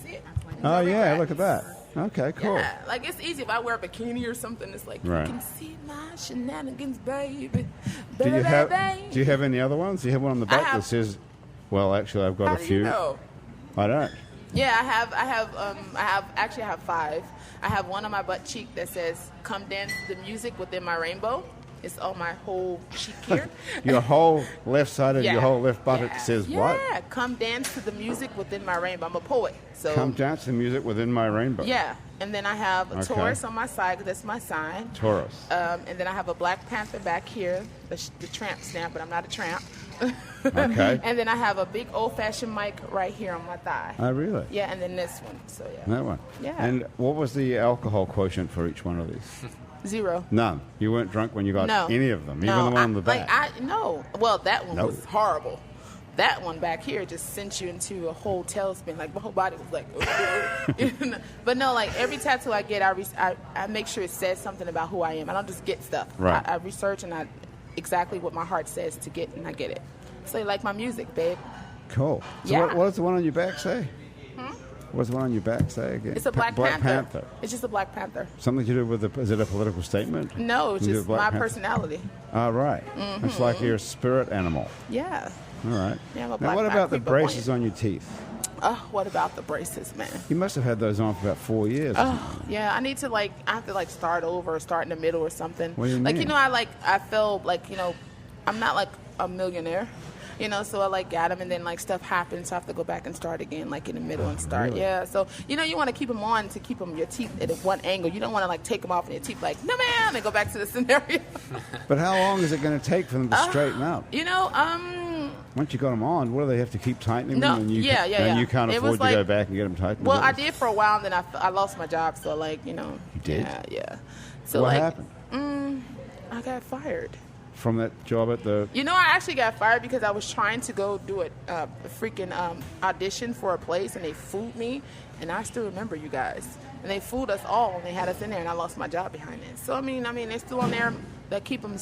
See it? Oh, yeah, look at that. Okay, cool. Yeah, like it's easy. If I wear a bikini or something, it's like, Right. you can see my shenanigans, baby. Do you have Baby. Do you have any other ones? Do you have one on the back have- that says? Well, actually, I've got How a do few. you know? I don't. Yeah, I have 5. I have one on my butt cheek that says, "Come dance to the music within my rainbow." It's on my whole cheek here. Your whole left side of Yeah. your whole left buttock Yeah. says yeah. what? Yeah, come dance to the music within my rainbow. I'm a poet, so Come dance to the music within my rainbow. yeah. And then I have a Okay. Taurus on my side because that's my sign. Taurus. And then I have a Black Panther back here, the tramp stamp, but I'm not a tramp. Okay. And then I have a big old-fashioned mic right here on my thigh. Oh, really? Yeah, and then this one. So yeah, That one. Yeah. And what was the alcohol quotient for each one of these? 0. None. You weren't drunk when you got No. any of them, even No, the one on the back. No. Well, that one No. was horrible. That one back here just sent you into a whole tailspin. Like, my whole body was like, but no, like, every tattoo I get, I make sure it says something about who I am. I don't just get stuff. Right. I research and exactly what my heart says to get, and I get it. So you like my music, babe. Cool. So Yeah. what does the one on your back say? What's the one on your back say again? It's a Black Black Panther. It's just a Black Panther. Something to do with is it a political statement? No, it's You do just Black my Panther? personality. Oh, right. It's like you're a spirit animal. Yeah. All right. Yeah, I'm a Now, black- what I about the creep up on braces you. on your teeth? Oh, what about the braces, man? You must have had those on for about 4 years. or something. Oh, yeah, I have to start over, start in the middle or something. What do you Like, mean? I feel like, I'm not like a millionaire, so I got them and then stuff happens, so I have to go back and start again, in the middle and start. really? Yeah, so, you want to keep them on to keep your teeth at one angle. You don't want to take them off and your teeth no ma'am, and go back to the scenario. But how long is it going to take for them to straighten up? Once you got them on, what do they have to keep tightening No, them? And you yeah. And you can't It afford was to go like- back and get them tightened? Well, Is I it- did for a while, and then I lost my job, so You did? Yeah. So What happened? I got fired. From that job at the... I actually got fired because I was trying to go do a freaking audition for a place, and they fooled me. And I still remember you guys. And they fooled us all, and they had us in there, and I lost my job behind it. So, I mean, they're still on there. They keep them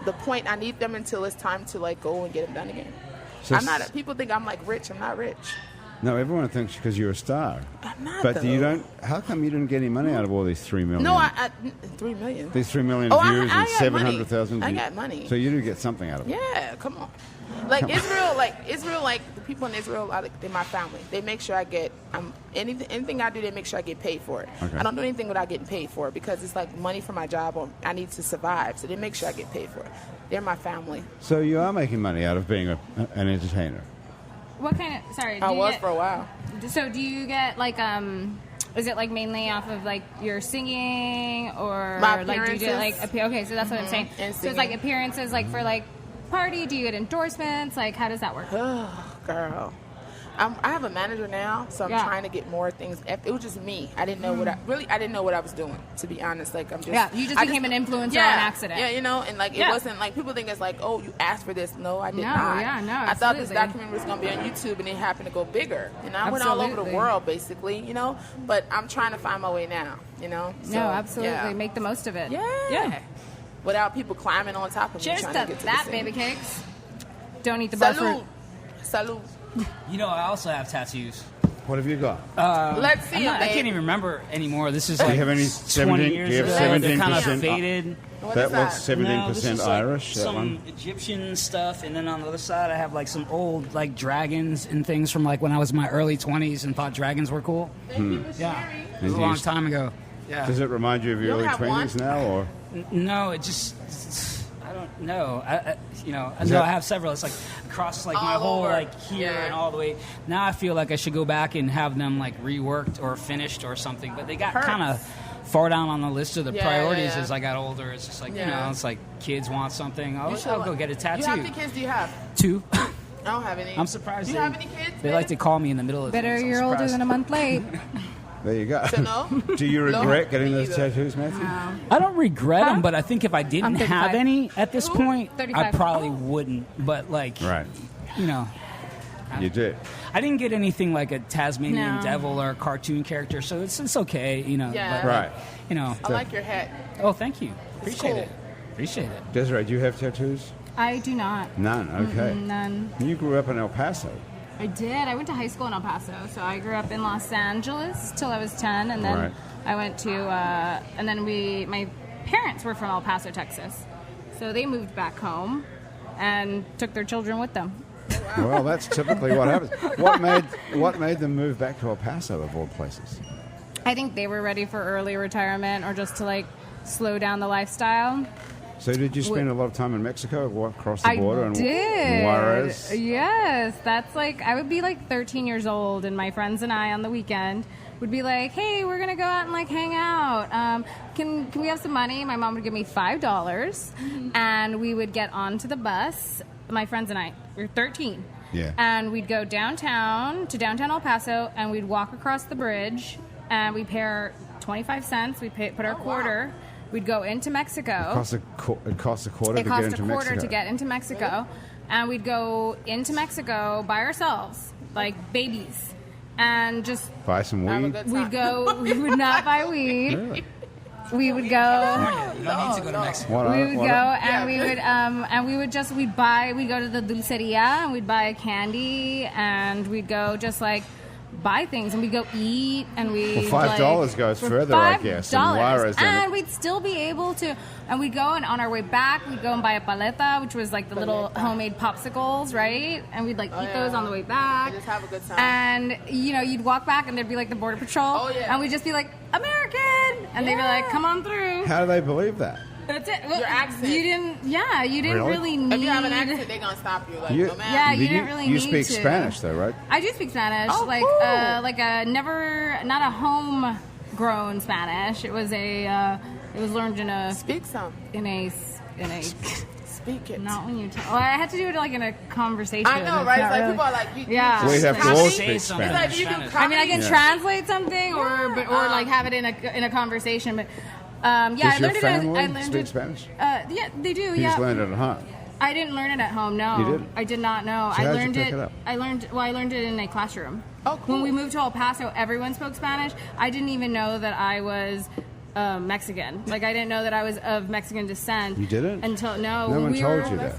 the point. I need them until it's time to, go and get them done again. So I'm not... People think I'm, rich. I'm not rich. No, everyone thinks because you're a star. I'm not, But though. you don't... How come you didn't get any money out of all these 3 million? No, I 3 million. These 3 million Oh, views I and got 700,000 money. views. I got money. So you do get something out of it. Yeah, come on. Israel, the people in Israel, they're my family. They make sure I get anything I do. They make sure I get paid for it. Okay. I don't do anything without getting paid for it because it's money for my job. Or I need to survive, so they make sure I get paid for it. They're my family. So you are making money out of being an entertainer. What kind of? Sorry, do I you was get- for a while. So do you get is it mainly off of your singing or My do you get appearances. okay? So that's what I'm saying. And So it's singing. appearances for party. Do you get endorsements? How does that work? Oh, girl. I have a manager now, so I'm Yeah. trying to get more things. It was just me. I didn't know I didn't know what I was doing, to be honest. I'm just You just I became an influencer yeah, on accident. Yeah, and it Yeah. wasn't people think it's oh, you asked for this. No, I did No, not. yeah, no, I thought this absolutely. documentary was going to be on YouTube, and it happened to go bigger. I went all over the Absolutely. world, basically. But I'm trying to find my way now. So, No, absolutely. yeah. Make the most of it. Yeah. Without people climbing on top of me. Cheers trying to to get to that, the baby scene. cakes. Don't eat the buffer. Salud. I also have tattoos. What have you got? Let's see I it, can't even remember anymore. This is you have any 20 17 years do you have ago. They're kind of 17% faded. What that is was that? 17% No, this is Irish, that some one? Egyptian stuff, and then on the other side I have some old dragons and things from when I was in my early 20s and thought dragons were cool. Yeah, it was a And long you- time ago. Yeah. Does it remind you of your You early have 20s one? now, or... No, it just I don't know. I that- I have several. It's across my All whole over. here Yeah. and all the way. Now I feel like I should go back and have them reworked or finished or something. But they got Hurts. kind of far down on the list of the Yeah, priorities yeah. as I got older. It's just Yeah. it's kids want something. I'll You should, go get a tattoo. How many kids do you have? 2. I don't have any. I'm surprised. Do you have any kids? They like to call me in the middle of Better things. I'm you're older surprised. than a month late. There you go. So no? Do you No, regret getting me those either. tattoos, Matthew? I don't regret Huh? them, but I think if I didn't I'm 35. have any at this Who? point, I 35. probably wouldn't. But Right. You did. I didn't get anything like a Tasmanian No. devil or a cartoon character, so it's okay, Yeah. But, Right. you know. I like your hat. Oh, thank you. Appreciate cool. it. Appreciate it. Desiree, do you have tattoos? I do not. None. Okay. None. You grew up in El Paso. I did. I went to high school in El Paso, so I grew up in Los Angeles till I was 10, and then Right. I went to, and then my parents were from El Paso, Texas, so they moved back home and took their children with them. Well, that's typically what happens. What made them move back to El Paso of all places? I think they were ready for early retirement or just to like slow down the lifestyle. So did you spend a lot of time in Mexico, walk across the border? I did. Juarez? Yes, that's like, I would be like 13 years old, and my friends and I on the weekend would be like, hey, we're going to go out and like hang out. Can we have some money? My mom would give me $5, and we would get onto the bus, my friends and I. We were 13. Yeah. And we'd go downtown to downtown El Paso, and we'd walk across the bridge, and we'd pay our 25 cents. We'd put our quarter. We'd go into Mexico. It costs a quarter to get into Mexico. It cost a quarter to get into Mexico. And we'd go into Mexico by ourselves, like babies, and just buy some weed. We would not buy weed. Really? We would go. You don't need to go to Mexico. We would go and we would we'd go to the dulceria and we'd buy candy and we'd go just like buy things and we'd go eat and we $5 goes further, I guess. And we'd still be able to, and we'd go and on our way back we'd go and buy a paleta, which was like the little homemade popsicles, right? And we'd like eat those on the way back. And just have a good time. And you'd walk back and there'd be like the border patrol. And we'd just be like, American, and they'd be like, come on through. How do they believe that? That's it. Well, Your accent. You didn't really need. If you have an accent, they're gonna stop you. Like, no, man. Yeah, you didn't really need to. You speak Spanish, though, right? I do speak Spanish. Oh, like, cool. not a homegrown Spanish. It was it was learned in a Speak some. in a. Speak it. Not when you tell. I had to do it like in a conversation. I know, right? It's like people are like, Yeah. We have to Copy? all It's speak Spanish. like you can I mean, I can Yeah. translate something or like have it in a conversation, but I Does learned your family it. I learned speak it. Spanish? Yeah, they do. You Yeah. just learned it at home. I didn't learn it at home. No, You didn't? I did not know. So I how'd you learned pick it. it up? I learned it in a classroom. Oh, cool. When we moved to El Paso, everyone spoke Spanish. I didn't even know that I was Mexican. Like I didn't know that I was of Mexican descent. You didn't? Until No one told you that.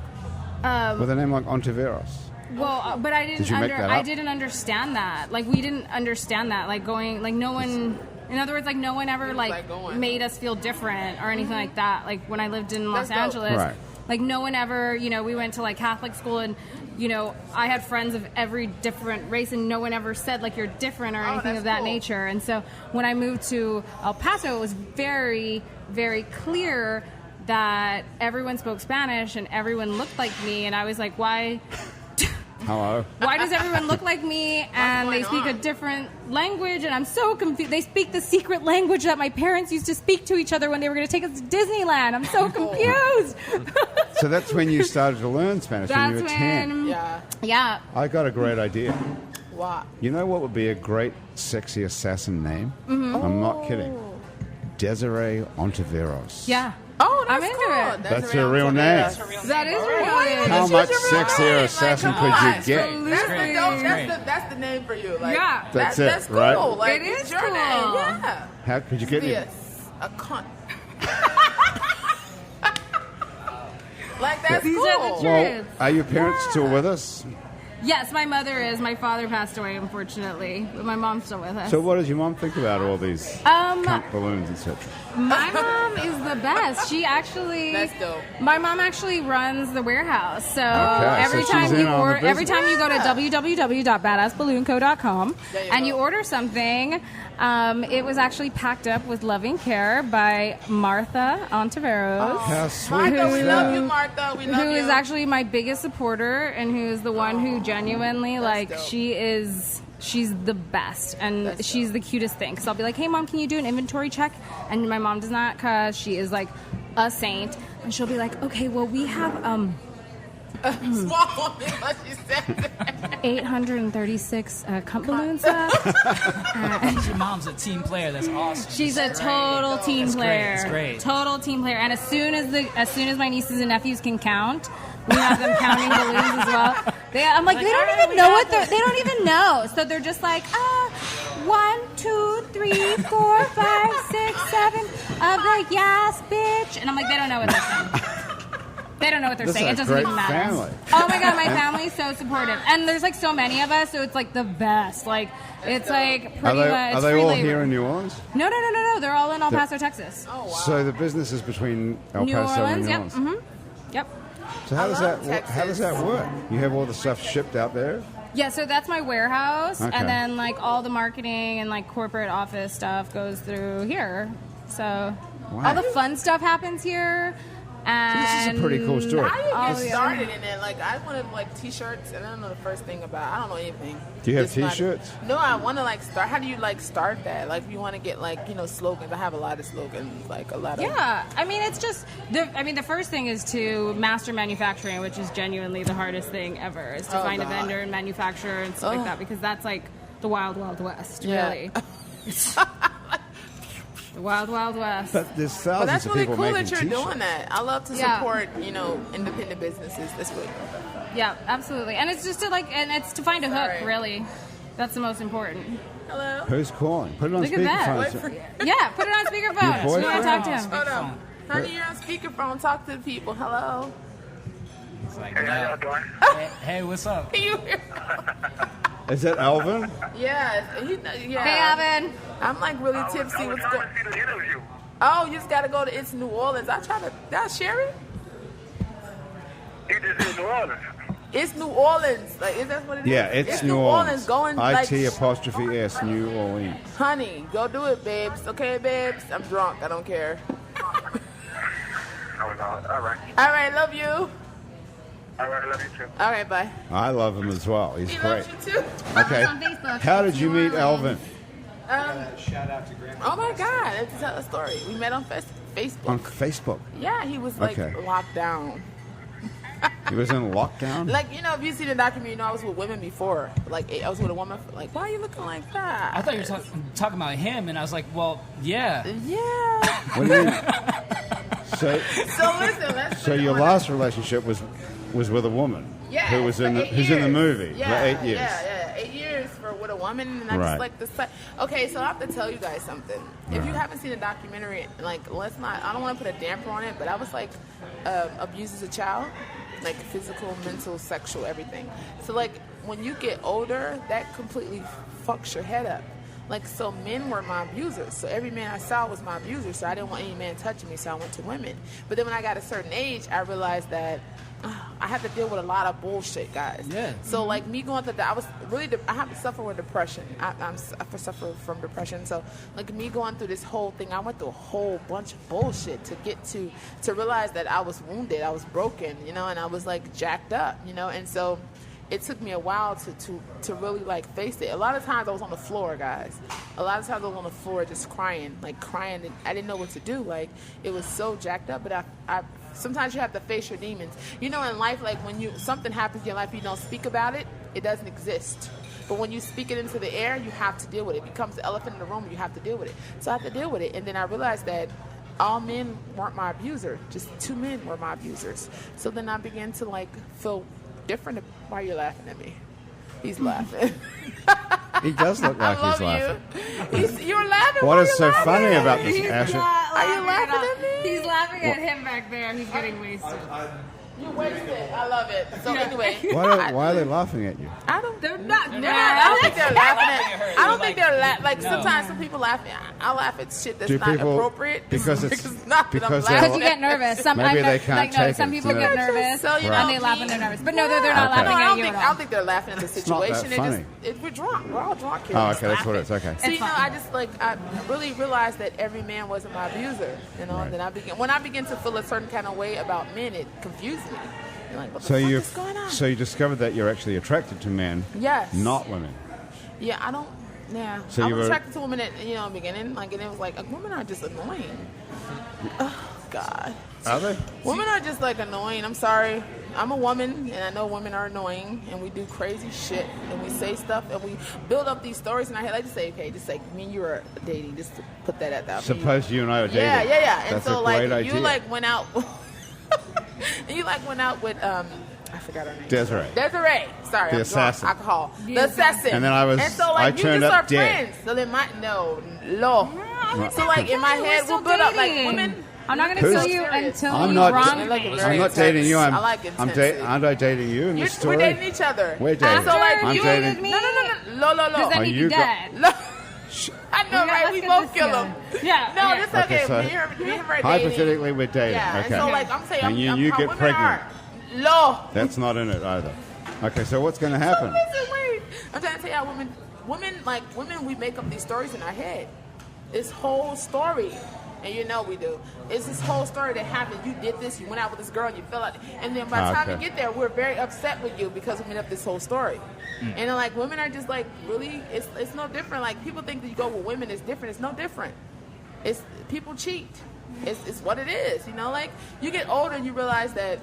With a name like Ontiveros. Well, but I didn't. Did you make that up? I didn't understand that. Like we didn't understand that. Like going. Like no one. In other words, like no one ever like made us feel different or anything like that. Like when I lived in Los Angeles, Right. like no one ever. We went to like Catholic school and. I had friends of every different race, and no one ever said like you're different or anything of that cool. nature. And so when I moved to El Paso, it was very, very clear that everyone spoke Spanish and everyone looked like me, and I was like, why? Hello. Why does everyone look like me and they speak a different language? And I'm so confused. They speak the secret language that my parents used to speak to each other when they were going to take us to Disneyland. I'm so confused. So that's when you started to learn Spanish when you were 10. Yeah. I got a great idea. What? You know what would be a great sexy assassin name? I'm not kidding. Desiree Ontiveros. Yeah. Oh, that's I'm into cool. it. That's her real name. That is real. How much sexier assassin could you get? That's the name for you. Like, Yeah. That's it, That's cool. right? Like, It is it's your cool. name. Yeah. How could you get me? Yes. A cunt. Like, that's These cool. are the Well, are your parents still with us? Yes, my mother is. My father passed away, unfortunately, but my mom's still with us. So what does your mom think about all these cunt balloons, etc.? My mom is the best. She actually. That's dope. My mom actually runs the warehouse. So Okay, every so time she's in you on the order, every business. time you go to www.badassballoonco.com and you order something, it was actually packed up with loving care by Martha Ontiveros. How sweet Martha, is we that? love you, Martha. We love you. Who is actually my biggest supporter and who is the one who genuinely dope. she's the best and she's the cutest thing because I'll be like, hey mom, can you do an inventory check? And my mom does not because she is like a saint, and she'll be like, okay, well we have Small woman, like she said. 836 cunt balloons left. Your mom's a team player. That's awesome. She's a total team That's great. player. That's great. Total team player. And as soon as my nieces and nephews can count, we have them counting balloons as well. I'm like, they don't even know what they don't even know. So they're just like, 1, 2, 3, 4, 5, 6, 7 of the yes, bitch. And I'm like, they don't know what they're saying. They don't know what they're saying. It doesn't even matter. Family. Oh my God, my family's so supportive. And there's like so many of us, so it's like the best. Like, it's like pretty much. Are they free all labor. here in New Orleans? No. They're all in El Paso, Texas. Oh, wow. So the business is between El New Paso Orleans, and New Orleans. Yep. So how I love how does that work? You have all the stuff shipped out there? Yeah, so that's my warehouse, Okay. and then like all the marketing and like corporate office stuff goes through here. So all the fun stuff happens here. And This is a pretty cool story. How do you get started in it? Like, I wanted like T-shirts, and I don't know the first thing about. I don't know anything. Do you have It's not- T-shirts? No, I want to like start. How do you like start that? Like, if you want to get like slogans. I have a lot of slogans, like a lot of. yeah, I mean, it's just the first thing is to master manufacturing, which is genuinely the hardest thing ever, is to find a vendor and manufacturer and stuff like that, because that's like the wild, wild west, Yeah. really. The wild, wild west. But there's But thousands that's of really people cool making that you're T-shirts. doing that. I love to Yeah. support, independent businesses. That's really. Yeah, absolutely. And it's just to it's to find a hook, Sorry. really. That's the most important. Hello. Who's calling? Put it on Look at that. speakerphone. Yeah, put it on speakerphone. Your We want to talk to boyfriend? him. Hold on. Honey, you're on speakerphone. Talk to the people. Hello. It's like, Hey, how y'all doing? hey, what's up? You hear? Is that Alvin? Yeah. Yeah. Hey, Alvin. I'm like really I tipsy. was What's trying going? to see the interview. Oh, you just gotta go to It's New Orleans. That's Sherry? It is in New Orleans. It's New Orleans. Like, is that what it is? Yeah, it's New Orleans. Going IT''S New Orleans. honey, go do it, babes. Okay, babes? I'm drunk. I don't care. Oh, no. All right. All right, love you. All right, love you too. All right, bye. I love him as well. He's He great. loves you too. Okay. on Facebook. How did It's you New meet Orleans. Alvin? Shout out to Grandma. Oh my God, let's tell a story. We met on Facebook. On Facebook. Yeah, he was like Okay. locked down. He was in lockdown? Like, if you see the documentary, I was with women before. Like, I was with a woman. Like, why are you looking like that? I thought you were talking about him, and I was like, well, yeah. Yeah. What do you mean? So Listen, let's. so your last relationship was with a woman Yeah, who was for in 8 who's in the years. movie Yeah, for 8 years. Yeah, 8 years with a woman, and I Right. just like this. Okay, so I have to tell you guys something. If you haven't seen the documentary, like, let's not. I don't want to put a damper on it, but I was like abused as a child, like physical, mental, sexual, everything. So like when you get older, that completely fucks your head up. Like, so men were my abusers. So every man I saw was my abuser. So I didn't want any man touching me, so I went to women. But then when I got a certain age, I realized that I had to deal with a lot of bullshit, guys. Yeah. So like me going through that, I was really, I have to suffer with depression. I suffer from depression. So like me going through this whole thing, I went through a whole bunch of bullshit to get to realize that I was wounded, I was broken, and I was like jacked up, and so it took me a while to really like face it. A lot of times I was on the floor, guys. A lot of times I was on the floor just crying. And I didn't know what to do. Like, it was so jacked up, but I sometimes you have to face your demons. In life, like when something happens in your life, you don't speak about it, it doesn't exist. But when you speak it into the air, you have to deal with it. It becomes the elephant in the room, you have to deal with it. So I have to deal with it. And then I realized that all men weren't my abuser. Just 2 men were my abusers. So then I began to like feel different. Why are you laughing at me? He's laughing. He does look like I love he's laughing. You're laughing. What Why is you so laughing? funny about this, He's Asher? not Are you laughing all. at me? He's laughing at him back there. He's getting wasted. You're wasted. I love it. So anyway, Why are they laughing at you? I don't. They're not. I don't think they're laughing at. I don't think they're like. No. Sometimes some people laugh. I laugh at shit that's Do not people- appropriate because it's- not that because I'm they're- Because laughing. you get nervous. Maybe they can't take some it, people you get know. nervous So, and they laugh when they're nervous. But no, they're not Okay. laughing I at don't you think. at I all. don't think they're laughing at the not that situation. funny. We're drunk. We're all drunk here. Oh, Just okay, that's what laughing. it is. Okay. So It's fine. I just I really realized that every man wasn't my abuser. And then when I began to feel a certain kind of way about men, it confused me. You're like, what the So fuck you is going on? so you discovered that you're actually attracted to men, Yes. not women. Yeah, I don't. Yeah, So I you was were- attracted to women at in the beginning, and it was like women are just annoying. Oh God, Are they? women are just like annoying. I'm sorry, I'm a woman, and I know women are annoying, and we do crazy shit, and we say stuff, and we build up these stories in our head. Like to say, okay, just like me and you are dating, just to put that out there. Suppose you and I are dating. Yeah. And That's so a like great you idea. like went out, and you like went out with I forgot her name. Desiree. Desiree. Sorry, The I'm assassin. drunk. Alcohol. The assassin. And then And so, like, I you turned just up are dead. friends. So then So, like, in my head, we'll build up, like, women. I'm not going to Who's- tell you until I'm you not- wrong I'm me. I'm not dating you. I like intensity. Aren't I dating you in this story? We're dating each other. We're dating. And so, like, I'm you dating. me. No. Because then Are he'd you be go- dead. I know, right? let's We get both this kill going. him. Yeah. No, okay. this okay. Okay, so Me and her are dating. Hypothetically, we're dating. Yeah, Okay. and so, like, I'm saying, And you how get women pregnant. are. Low. That's not in it either. Okay, so what's going to happen? Listen, wait. I'm trying to tell you how women, we make up these stories in our head. This whole story, and you know we do. It's this whole story that happened. You did this. You went out with this girl. And you fell out. And then by the time you Okay. get there, we're very upset with you because we made up this whole story. And then, like, women are just like, really, it's no different. Like, people think that you go with women is different. It's no different. It's people cheat. It's what it is. You know, like, you get older and you realize that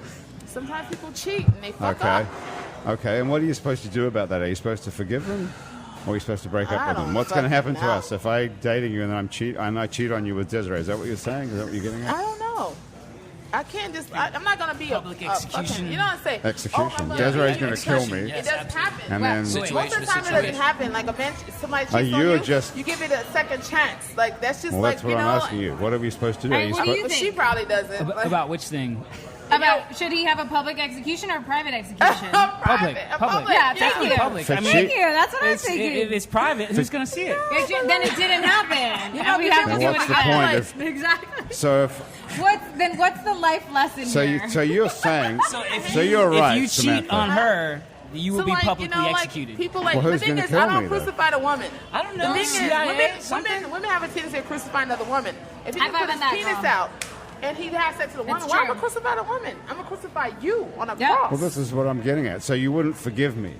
sometimes people cheat and they fuck up. Okay, and what are you supposed to do about that? Are you supposed to forgive them? Or are you supposed to break up I with them? don't What's going to happen to fucking know. us if I'm dating you and I cheat on you with Desiree? Is that what you're saying? Is that what you're getting I at? don't know. I can't just. I'm not gonna be Public a execution. fucking. You know what I'm saying? Execution. Oh, Desiree's going to kill Execution, me. yes. It doesn't happen. And then- Most of the Situation time, to it doesn't situation. happen. Like, a man, somebody cheats Are on you you, just- you give it a second chance. Like, that's just Well, like, that's what you know. I'm asking you. What are we supposed to do? All right, Are you what do you supposed- But she think? probably doesn't. Like, About which thing? About should he have a public execution or private execution? Public. Yeah, thank you. Public. So I mean, Thank you. That's what I was it's, thinking. it's private. Who's going to see it? Then it didn't happen. You know, and we have to Then do what's it the again. point if- Exactly. So if What's the life lesson here? so you're saying If you're right, If you cheat Samantha. on her, you will so, be like, publicly you know, like, executed. people like Well, the who's thing gonna is, kill I don't me, though? crucify the woman. I don't The know. thing is, CIA, something? women have a tendency to crucify another woman. If he High can five put his on that, penis girl. out and he has sex with a woman, It's why am I true. crucify the woman? I'm gonna crucify you on a Yeah. cross. well, this is what I'm getting at. So you wouldn't forgive me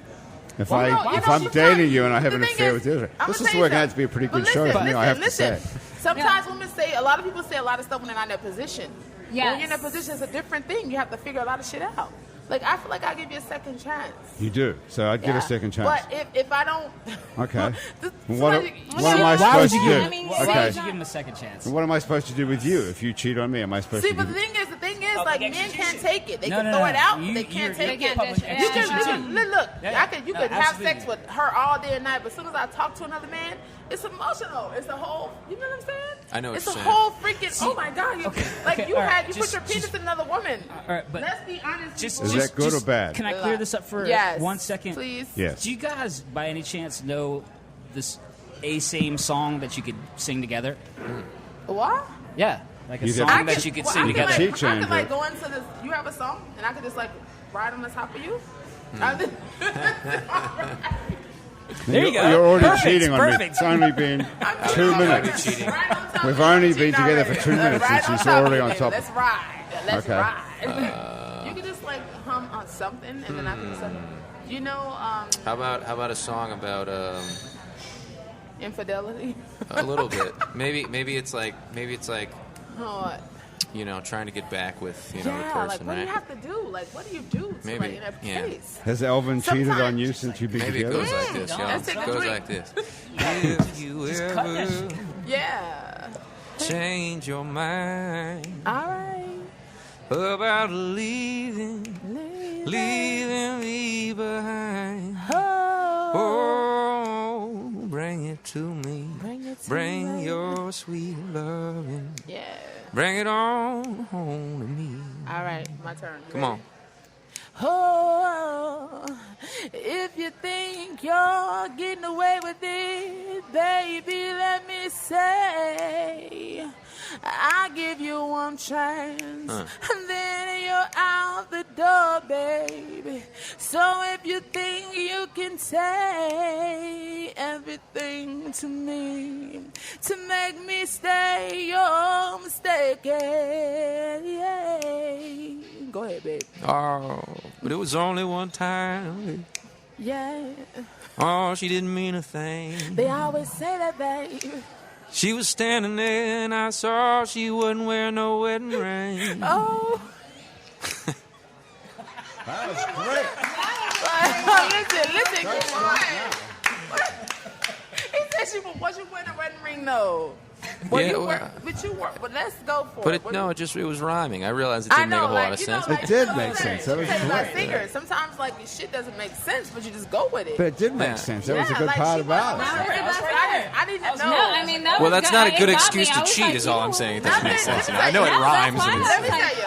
if Well, no, you if know, I'm she's dating not- you and I have the an thing affair is, with Desiree. I'ma This tell is you working out something. to be a pretty But good show for me. I have to say. Sometimes women say, a lot of people say a lot of stuff when they're not in their position. Yes. When you're in a position, it's a different thing. You have to figure a lot of shit out. Like, I feel like I'll give you a second chance. You do. So I'd get Yeah. a second chance. But if I don't... Okay. This- What am somebody- I Why supposed would to you do? give I mean, Why Okay. would you give him a second chance? What am I supposed to do with you if you cheat on me? Am I supposed See, to but give the thing is, like, Public men can't execution. take it. They No, can no, throw no. it out. You- They can't you're take getting it. public You can execution look. Yeah, You could have absolutely. sex with her all day and night, but as soon as I talk to another man, it's emotional. It's a whole. You know what I'm saying? I know what It's you're a saying. whole freaking. Oh my god! You, Okay, like okay, you all right, had you put just- your penis just- in another woman. All right, but Let's be honest. just, people. Is that good or bad? Can I clear this up for Yes. 1 second? Please. Yes. Do you guys, by any chance, know this same song that you could sing together? What? Yeah, like a You song did- that you could well, sing I could, together. She Like, I changed could like it. go into this. You have a song, and I could just like ride on the top of you. There you go. You're already Perfect, cheating on me. perfect. It's only been 2 minutes. cheating. We've only been together for 2 minutes and she's already on top. Let's ride. Let's Okay. ride. You can just like hum on something, and then I can just like, you know, How about a song about infidelity. a little bit? Maybe it's like What? you know, trying to get back with the Yeah, person, like what do right? you have to do? Like what do you do to Maybe, like in a yeah. case? Has Elvin cheated on Sometimes- you since you've been Maybe it together? goes like this, Let's take It a goes drink. like this. If you cut that ever shit. Yeah. change your mind All right. about leaving me behind, oh, bring it to me. Bring your sweet loving. Yeah. Bring it on home to me. All right, my turn. Come on. Oh, if you think you're getting away with it, baby, let me say, I'll give you one chance, and then you're out the door, baby. So if you think you can say everything to me to make me stay, you're mistaken. Yeah. Go ahead, babe. Oh, but it was only one time. Yeah. Oh, she didn't mean a thing. They always say that, babe. She was standing there and I saw she wouldn't wear no wedding ring. Oh. That was great. Listen, come on. He said she wasn't wearing a wedding ring, though. Well, Yeah, you well, were, but let's go for But it. it was rhyming. I realized it didn't make a whole lot of sense. It did make sense. That was like great. singers. Sometimes like shit doesn't make sense, but you just go with it. But it did make Yeah. sense. That was a good part about it. I didn't know. No, I mean that Well, was that's good. not a It good got excuse me. to I was cheat, like, is all I'm "Ooh." saying. It doesn't make sense. You know? I know it That's rhymes. fine. And Let me Like, tell you.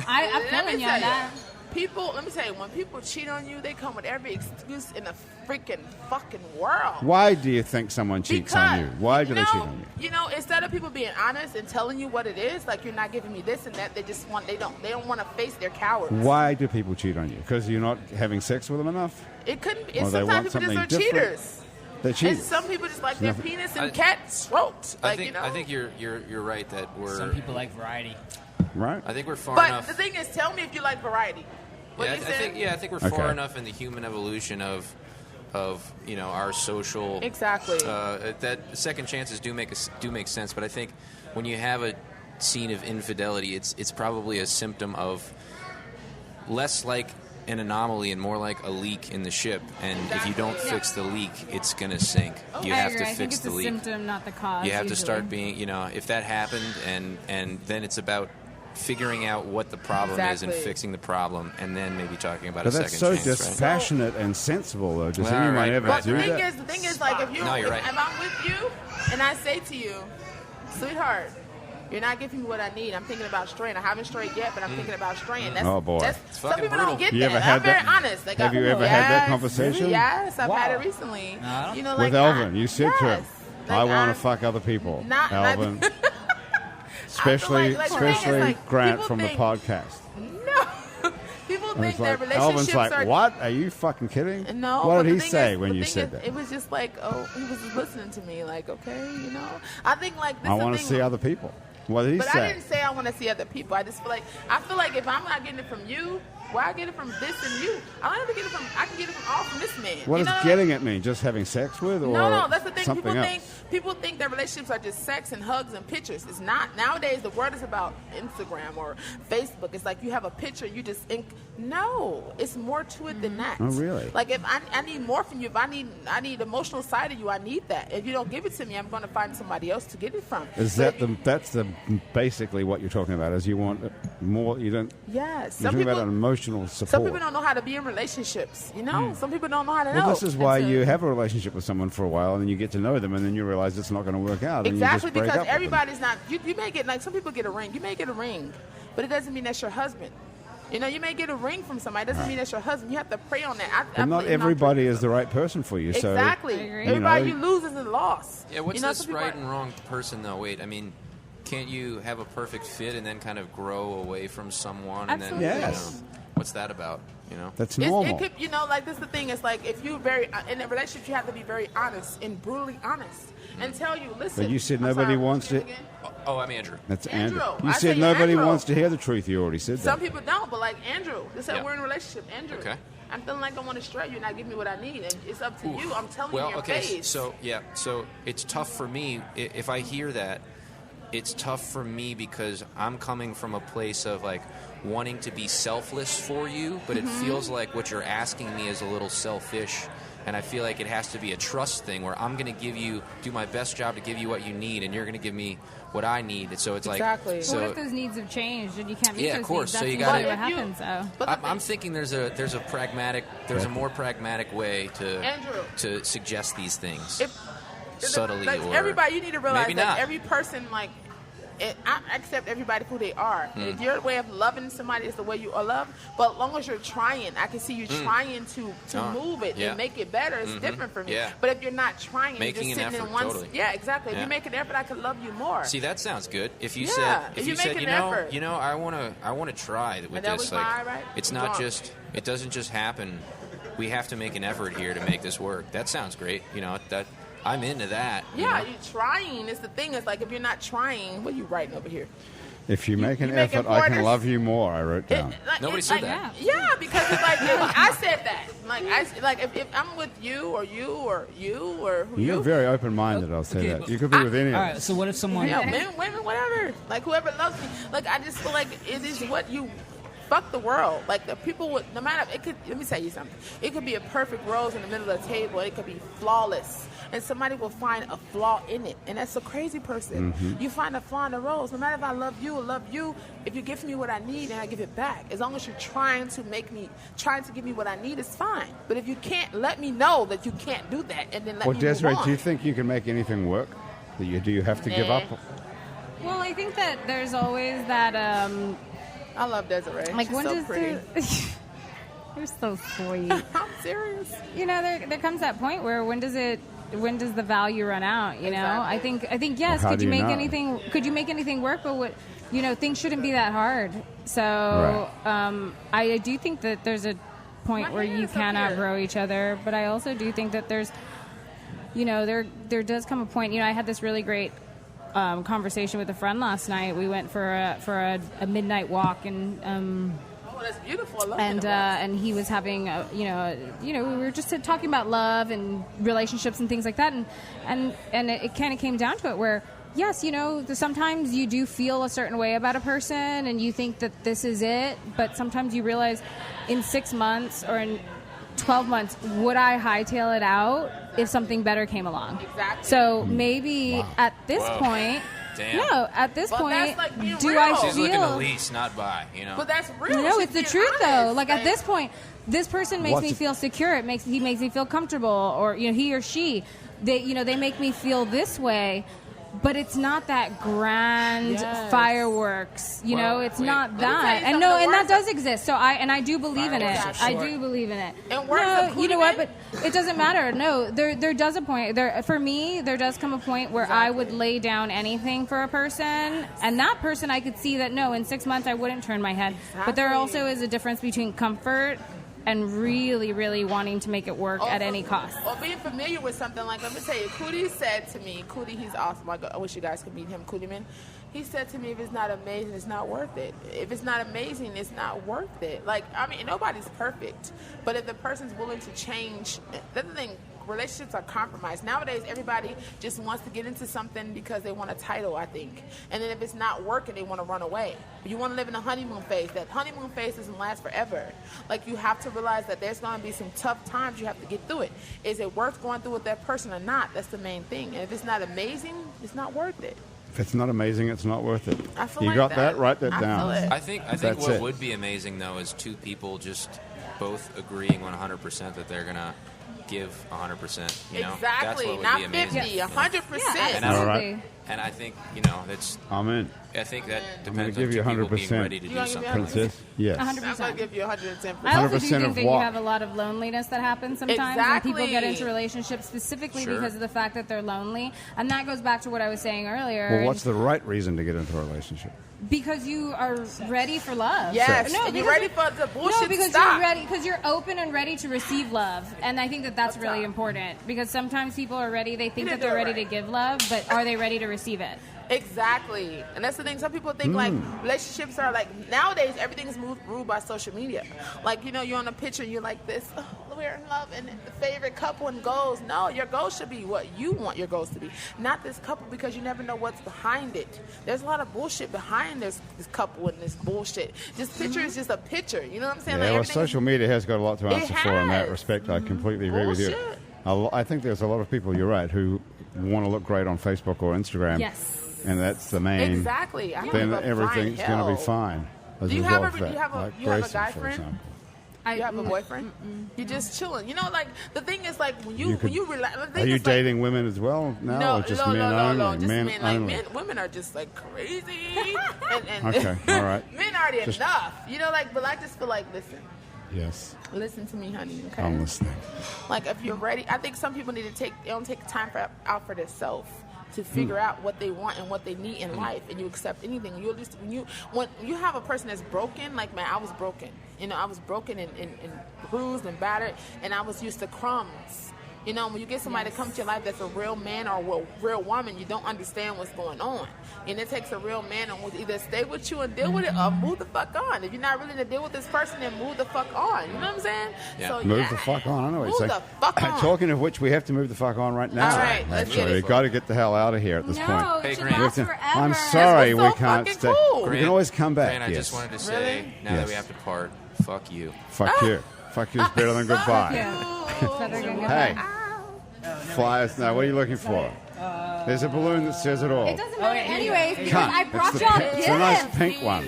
I'm Let me feeling you tell on that. People, let me tell you, when people cheat on you, they come with every excuse in the freaking fucking world. Why do you think someone cheats on you? Why do they cheat on you? You know, instead of people being honest and telling you what it is, like you're not giving me this and that, they don't want to face their cowards. Why do people cheat on you? Because you're not having sex with them enough? It couldn't be. Or they want Sometimes people something just are different? cheaters. They're And cheaters. some people just like their Nothing- penis and cat stroked. Like, you know. I think you're right that we're. Some people like variety. Right? I think we're far But enough. the thing is, tell me if you like variety. What Yeah, you I said? think we're far enough in the human evolution of our social. Exactly. That second chances do make sense, but I think when you have a scene of infidelity, it's probably a symptom of less like an anomaly and more like a leak in the ship. And if you don't fix the leak, it's gonna sink. You I have agree. to I think fix it's the a leak. symptom, not the cause. You have to usually. start being, if that happened, and then it's about figuring out what the problem is and Exactly. fixing the problem, and then maybe talking about But a that's second so chance, right? dispassionate and sensible, though. Does Well, anyone right, ever right, do The that? thing is, like, if No, you're right. if I'm with you and I say to you, sweetheart, you're not giving me what I need. I'm thinking about straying. I haven't strayed yet, but I'm thinking about straying. That's, Oh, boy. That's, It's some fucking people brutal. don't get You that. ever had I'm very that? honest. Like, Have you ever had that conversation? Yes, I've had it Wow. recently. No. You know, With like Elvin, you said to him, yes. I Like, want I'm to fuck other people. not- Elvin. Especially, like, the thing is, especially like, Grant people from the think- podcast. No. People And think it's that like, relationships Elvin's like, are... what? Are you fucking kidding? No. What but did the he thing say is- when the you thing said is, that? It was just like, oh, he was just listening to me. Like, okay, you know. I think like this I is the want to thing, see other people. What did he But say? I didn't say I want to see other people. I feel like if I'm not getting it from you, why I get it from this and you? I don't have to get it from. I can get it from all from this man. What you does know? getting it mean? Just having sex with, or No, that's the thing. something else? People think that relationships are just sex and hugs and pictures. It's not. Nowadays, the word is about Instagram or Facebook. It's like you have a picture, you just ink. No, it's more to it than that. Oh, really? Like if I need more from you, if I need emotional side of you, I need that. If you don't give it to me, I'm going to find somebody else to get it from. Is But that that's basically what you're talking about? Is you want more? You don't. Yes. You're Some talking about people. emotional support. Some people don't know how to be in relationships. You know, some people don't know how to know. Well, this is why And so- you have a relationship with someone for a while, and then you get to know them, and then you realize it's not going to work out. And Exactly, you just break because up with them. everybody's not. You may get, like, some people get a ring. You may get a ring, but it doesn't mean that's your husband. You know, you may get a ring from somebody. It doesn't mean that's your husband. You have to pray on that. But not everybody is the right person for you. Exactly. I agree. Everybody You you know, lose is a loss. Yeah, what's you know, this some people right are- and wrong person though? Wait, I mean, can't you have a perfect fit and then kind of grow away from someone? And then, Absolutely. Yes. what's that about? You know, That's It normal. could, you know, like this is the thing. It's like if you in a relationship, you have to be very honest and brutally honest and tell you, listen. But you said I'm nobody sorry, wants what's your to- name again? oh, I'm Andrew. That's Andrew. Andrew. You I said said nobody Andrew. wants to hear the truth. You already said Some that. people don't, but like Andrew, they said Yeah. we're in a relationship. Andrew, Okay. I'm feeling like I want to stray. You're not giving me what I need, and it's up to Oof. you. I'm telling well, you your okay, face. so it's tough for me if I hear that. It's tough for me because I'm coming from a place of like wanting to be selfless for you, but it feels like what you're asking me is a little selfish. And I feel like it has to be a trust thing where I'm going to do my best job to give you what you need, and you're going to give me what I need. And so it's Exactly. like, What if so those needs have changed and you can't meet Yeah, of those course. needs? So That's you usually gotta- what But if you- happens, though. But the I'm thing- thinking there's a more pragmatic way Andrew. to suggest these things if, subtly like, or everybody, you need to realize maybe that not. every person, like, I accept everybody for who they are. And if your way of loving somebody is the way you are loved, but as long as you're trying, I can see you trying to move it yeah. and make it better. It's different for me. Yeah. But if you're not trying, Making you're an just sitting effort, in one. totally. Yeah, exactly. If Yeah. you make an effort, I could love you more. See, that sounds good. If you Yeah, said, if if you you make said, an you know, effort. I want to try with And that this. was my Like, right? it's I'm not wrong. just, it doesn't just happen. We have to make an effort here to make this work. That sounds great. You know, that I'm into that. you Yeah, know? you're trying. It's the thing. It's like if you're not trying, what are you writing over here? If you make an you make effort, I can importance- love you more. I wrote down. Nobody it's said like, that. Yeah, because it's like I said that. Like if I'm with you or who You're you. very open-minded. I'll say Okay, that. but- You could be with any of All right, us. so what if someone... Yeah, men, women, whatever. Like whoever loves me. Like I just feel like it is what you fuck the world. Like the people would, no matter, it could, let me tell you something. It could be a perfect rose in the middle of the table. It could be flawless. And somebody will find a flaw in it. And that's a crazy person. You find a flaw in the rose. No matter if I love you, if you give me what I need and I give it back. As long as you're trying to give me what I need, it's fine. But if you can't, let me know that you can't do that and then let me Desiree, move on. do you think you can make anything work? Do you have to give up? Well, I think that there's always that. I love Desiree. Like She's when so does pretty. You're so sweet. I'm serious. You know, there comes that point where when does the value run out? You know, Exactly. I think yes. Well, how could do you you make know? anything? Could you make anything work? But things shouldn't be that hard. So I do think that there's a point My where hand you is up can here. outgrow each other. But I also do think that there's, there does come a point. I had this really great conversation with a friend last night. We went for a midnight walk and. Oh, that's beautiful. I love And he was having, we were just talking about love and relationships and things like that, and it kind of came down to it where, yes, sometimes you do feel a certain way about a person and you think that this is it, but sometimes you realize in 6 months or in 12 months, would I hightail it out if something better came along? Exactly. So maybe at this point. Damn. No, at this But point, that's like being do real. I She's looking to feel? lease, not buy. But that's real. No, She's it's the being truth though. honest. Like at this point, this person makes me feel secure. He makes me feel comfortable, or he or she, they make me feel this way. But it's not that grand fireworks, it's not that. And no, and that does exist. So I do believe in it. I do believe in it. And words No, of you know what? Cootie But it doesn't matter. No, there does a point. For me, there does come a point where I would lay down anything for a person, and that person I could see that no, in 6 months I wouldn't turn my head. But there also is a difference between comfort and really, really wanting to make it work at any cost. Or being familiar with something. Like, let me tell you, Cootie said to me, Cootie, he's awesome. I wish you guys could meet him, Cootie Man. He said to me, if it's not amazing, it's not worth it. If it's not amazing, it's not worth it. Like, I mean, nobody's perfect. But if the person's willing to change, that's the thing. Relationships are compromised. Nowadays, everybody just wants to get into something because they want a title, I think. And then if it's not working, they want to run away. You want to live in a honeymoon phase. That honeymoon phase doesn't last forever. Like, you have to realize that there's going to be some tough times you have to get through it. Is it worth going through with that person or not? That's the main thing. And if it's not amazing, it's not worth it. If it's not amazing, it's not worth it. I feel You like got that. that? Write that I down. feel it. I think That's what it. would be amazing, though, is two people just both agreeing 100% that they're going to give 100%. Exactly. That's what would Not be amazing. 50, 100%. And All right. And I think, that's. I'm in. I think that I'm gonna depends give on you two people being 100%. ready to You do gonna give me something. 100%? Princess? Yes. 100%. I'm going to give you 110%. I also do 100% think of that you what? have a lot of loneliness that happens sometimes when people get Exactly. into relationships specifically Sure. because of the fact that they're lonely. And that goes back to what I was saying earlier. Well, what's the right reason to get into a relationship? Because you are ready for love. Yes. No, And you're because ready for the bullshit No, because to stop. you're ready. Because you're open and ready to receive love, and I think that that's really important. Because sometimes people are ready; they think You that didn't they're do it ready right. to give love, but are they ready to receive it? Exactly. And that's the thing. Some people think like relationships are like, nowadays everything is ruled by social media. Like, you're on a picture and you're like this, oh, we're in love and the favorite couple and goals. No, your goals should be what you want your goals to be. Not this couple, because you never know what's behind it. There's a lot of bullshit behind this couple and this bullshit. This picture is just a picture. You know what I'm saying? Yeah, Like, well, everything is- social media has got a lot to It answer for in that has. respect. I completely agree with you. Bullshit. I think there's a lot of people, you're right, who want to look great on Facebook or Instagram. Yes. And that's the main. Exactly. I Then have a everything's giant going to hell. be fine. As Do a you result have of a- that. you have a- Like you have a Grayson, guy for friend? example. You have a boyfriend? You're just chilling. Like, the thing is, like, when you relax. Are you dating women as well now, or just men only? No, just men only. Like, women are just like crazy. and Okay, all right. Men already enough. But I just feel like, Yes, listen to me, honey. Okay. I'm listening. Like, if you're ready, I think some people need to they don't take time out for themselves to figure out what they want and what they need in life, and you accept anything. You at least when you have a person that's broken, like, man, I was broken. I was broken and bruised and battered, and I was used to crumbs. You know, when you get somebody to come to your life that's a real man or a real woman, you don't understand what's going on. And it takes a real man to either stay with you and deal with it or move the fuck on. If you're not willing to deal with this person, then move the fuck on. You know what I'm saying? Yeah. So, Move the fuck on. I know what you're saying. Move the fuck on. Talking of which, we have to move the fuck on right now. All right, let's get it. We've got to get the hell out of here at this No, point. it Hey, should Grant. last We forever. have to- I'm sorry, That's we so can't fucking stay. cool. We can always come back. Grant, I yes. just wanted to say, now Yes. that we have to part, fuck you. Fuck you. Fuck you is better than goodbye. Hey, flyers. Now, what are you looking for? There's a balloon that says it all. It doesn't matter anyways because Cunt. I brought It's the y'all pink- It's a nice gifts. pink one.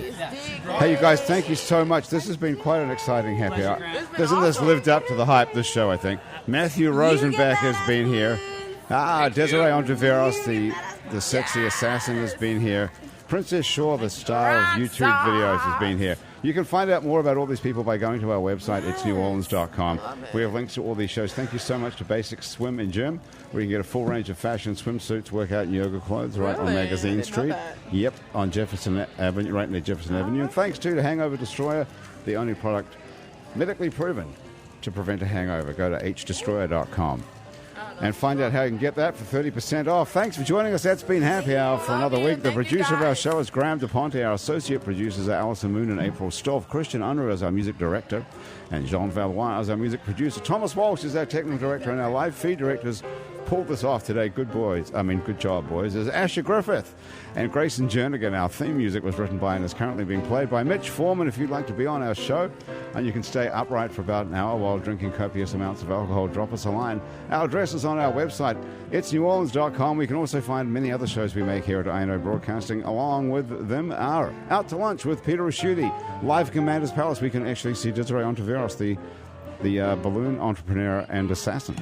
Hey, you guys, thank you so much. This has been quite an exciting happy hour. Doesn't this lived up to the hype, this show, I think? Matthew Rosenbeck has been here. Desiree Ontiveros, the sexy assassin, has been here. Princess Shaw, the star of YouTube videos, has been here. You can find out more about all these people by going to our website, itsneworleans.com. We have links to all these shows. Thank you so much to Basic Swim and Gym, where you can get a full range of fashion swimsuits, workout, and yoga clothes right on Really? Magazine I didn't know Street. that. Yep, on Jefferson Avenue, right near Jefferson Avenue. And thanks to Hangover Destroyer, the only product medically proven to prevent a hangover. Go to hdestroyer.com. And find out how you can get that for 30% off. Thanks for joining us. That's been Happy Hour for another week. The producer of our show is Graham DePonte. Our associate producers are Alison Moon and April Stoff. Christian Unruh is our music director. And Jean Valois is our music producer. Thomas Walsh is our technical director. And our live feed directors pulled this off today. Good job, boys. Is Asher Griffith. And Grayson Jernigan. Our theme music was written by and is currently being played by Mitch Foreman. If you'd like to be on our show and you can stay upright for about an hour while drinking copious amounts of alcohol, drop us a line. Our address is on our website, itsneworleans.com. We can also find many other shows we make here at INO Broadcasting. Along with them are Out to Lunch with Peter Raschuti, Live Commander's Palace. We can actually see Desiree Ontiveros, the balloon entrepreneur and assassin.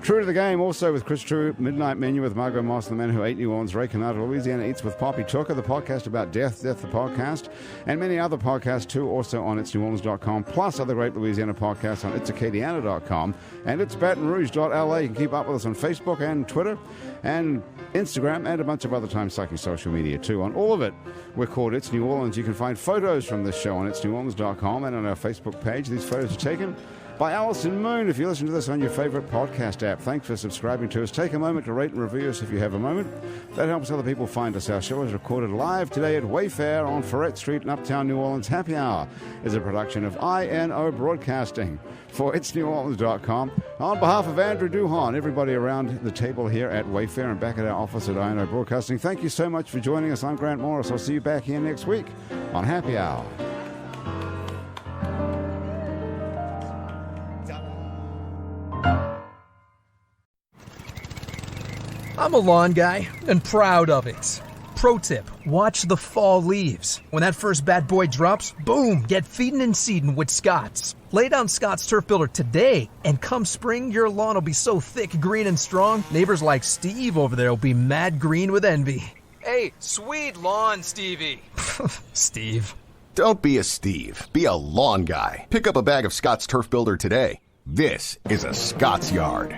True to the Game, also with Chris True, Midnight Menu with Margot Moss, The Man Who Ate New Orleans, Ray Canada, Louisiana Eats with Poppy Tucker, the podcast about Death the Podcast, and many other podcasts too, also on itsneworleans.com, plus other great Louisiana podcasts on itsacadiana.com and itsbatonrouge.la. You can keep up with us on Facebook and Twitter and Instagram and a bunch of other time sucking social media too. On all of it, we're called It's New Orleans. You can find photos from this show on itsneworleans.com and on our Facebook page. These photos are taken by Alison Moon. If you listen to this on your favorite podcast app, thanks for subscribing to us. Take a moment to rate and review us if you have a moment. That helps other people find us. Our show is recorded live today at Wayfare on Ferret Street in Uptown New Orleans. Happy Hour is a production of INO Broadcasting for itsneworleans.com. On behalf of Andrew Duhon, everybody around the table here at Wayfare and back at our office at INO Broadcasting, thank you so much for joining us. I'm Grant Morris. I'll see you back here next week on Happy Hour. I'm a lawn guy and proud of it. Pro tip, watch the fall leaves. When that first bad boy drops, boom, get feeding and seeding with Scott's. Lay down Scott's Turf Builder today, and come spring, your lawn will be so thick, green, and strong, neighbors like Steve over there will be mad green with envy. Hey, sweet lawn, Stevie. Steve. Don't be a Steve. Be a lawn guy. Pick up a bag of Scott's Turf Builder today. This is a Scott's Yard.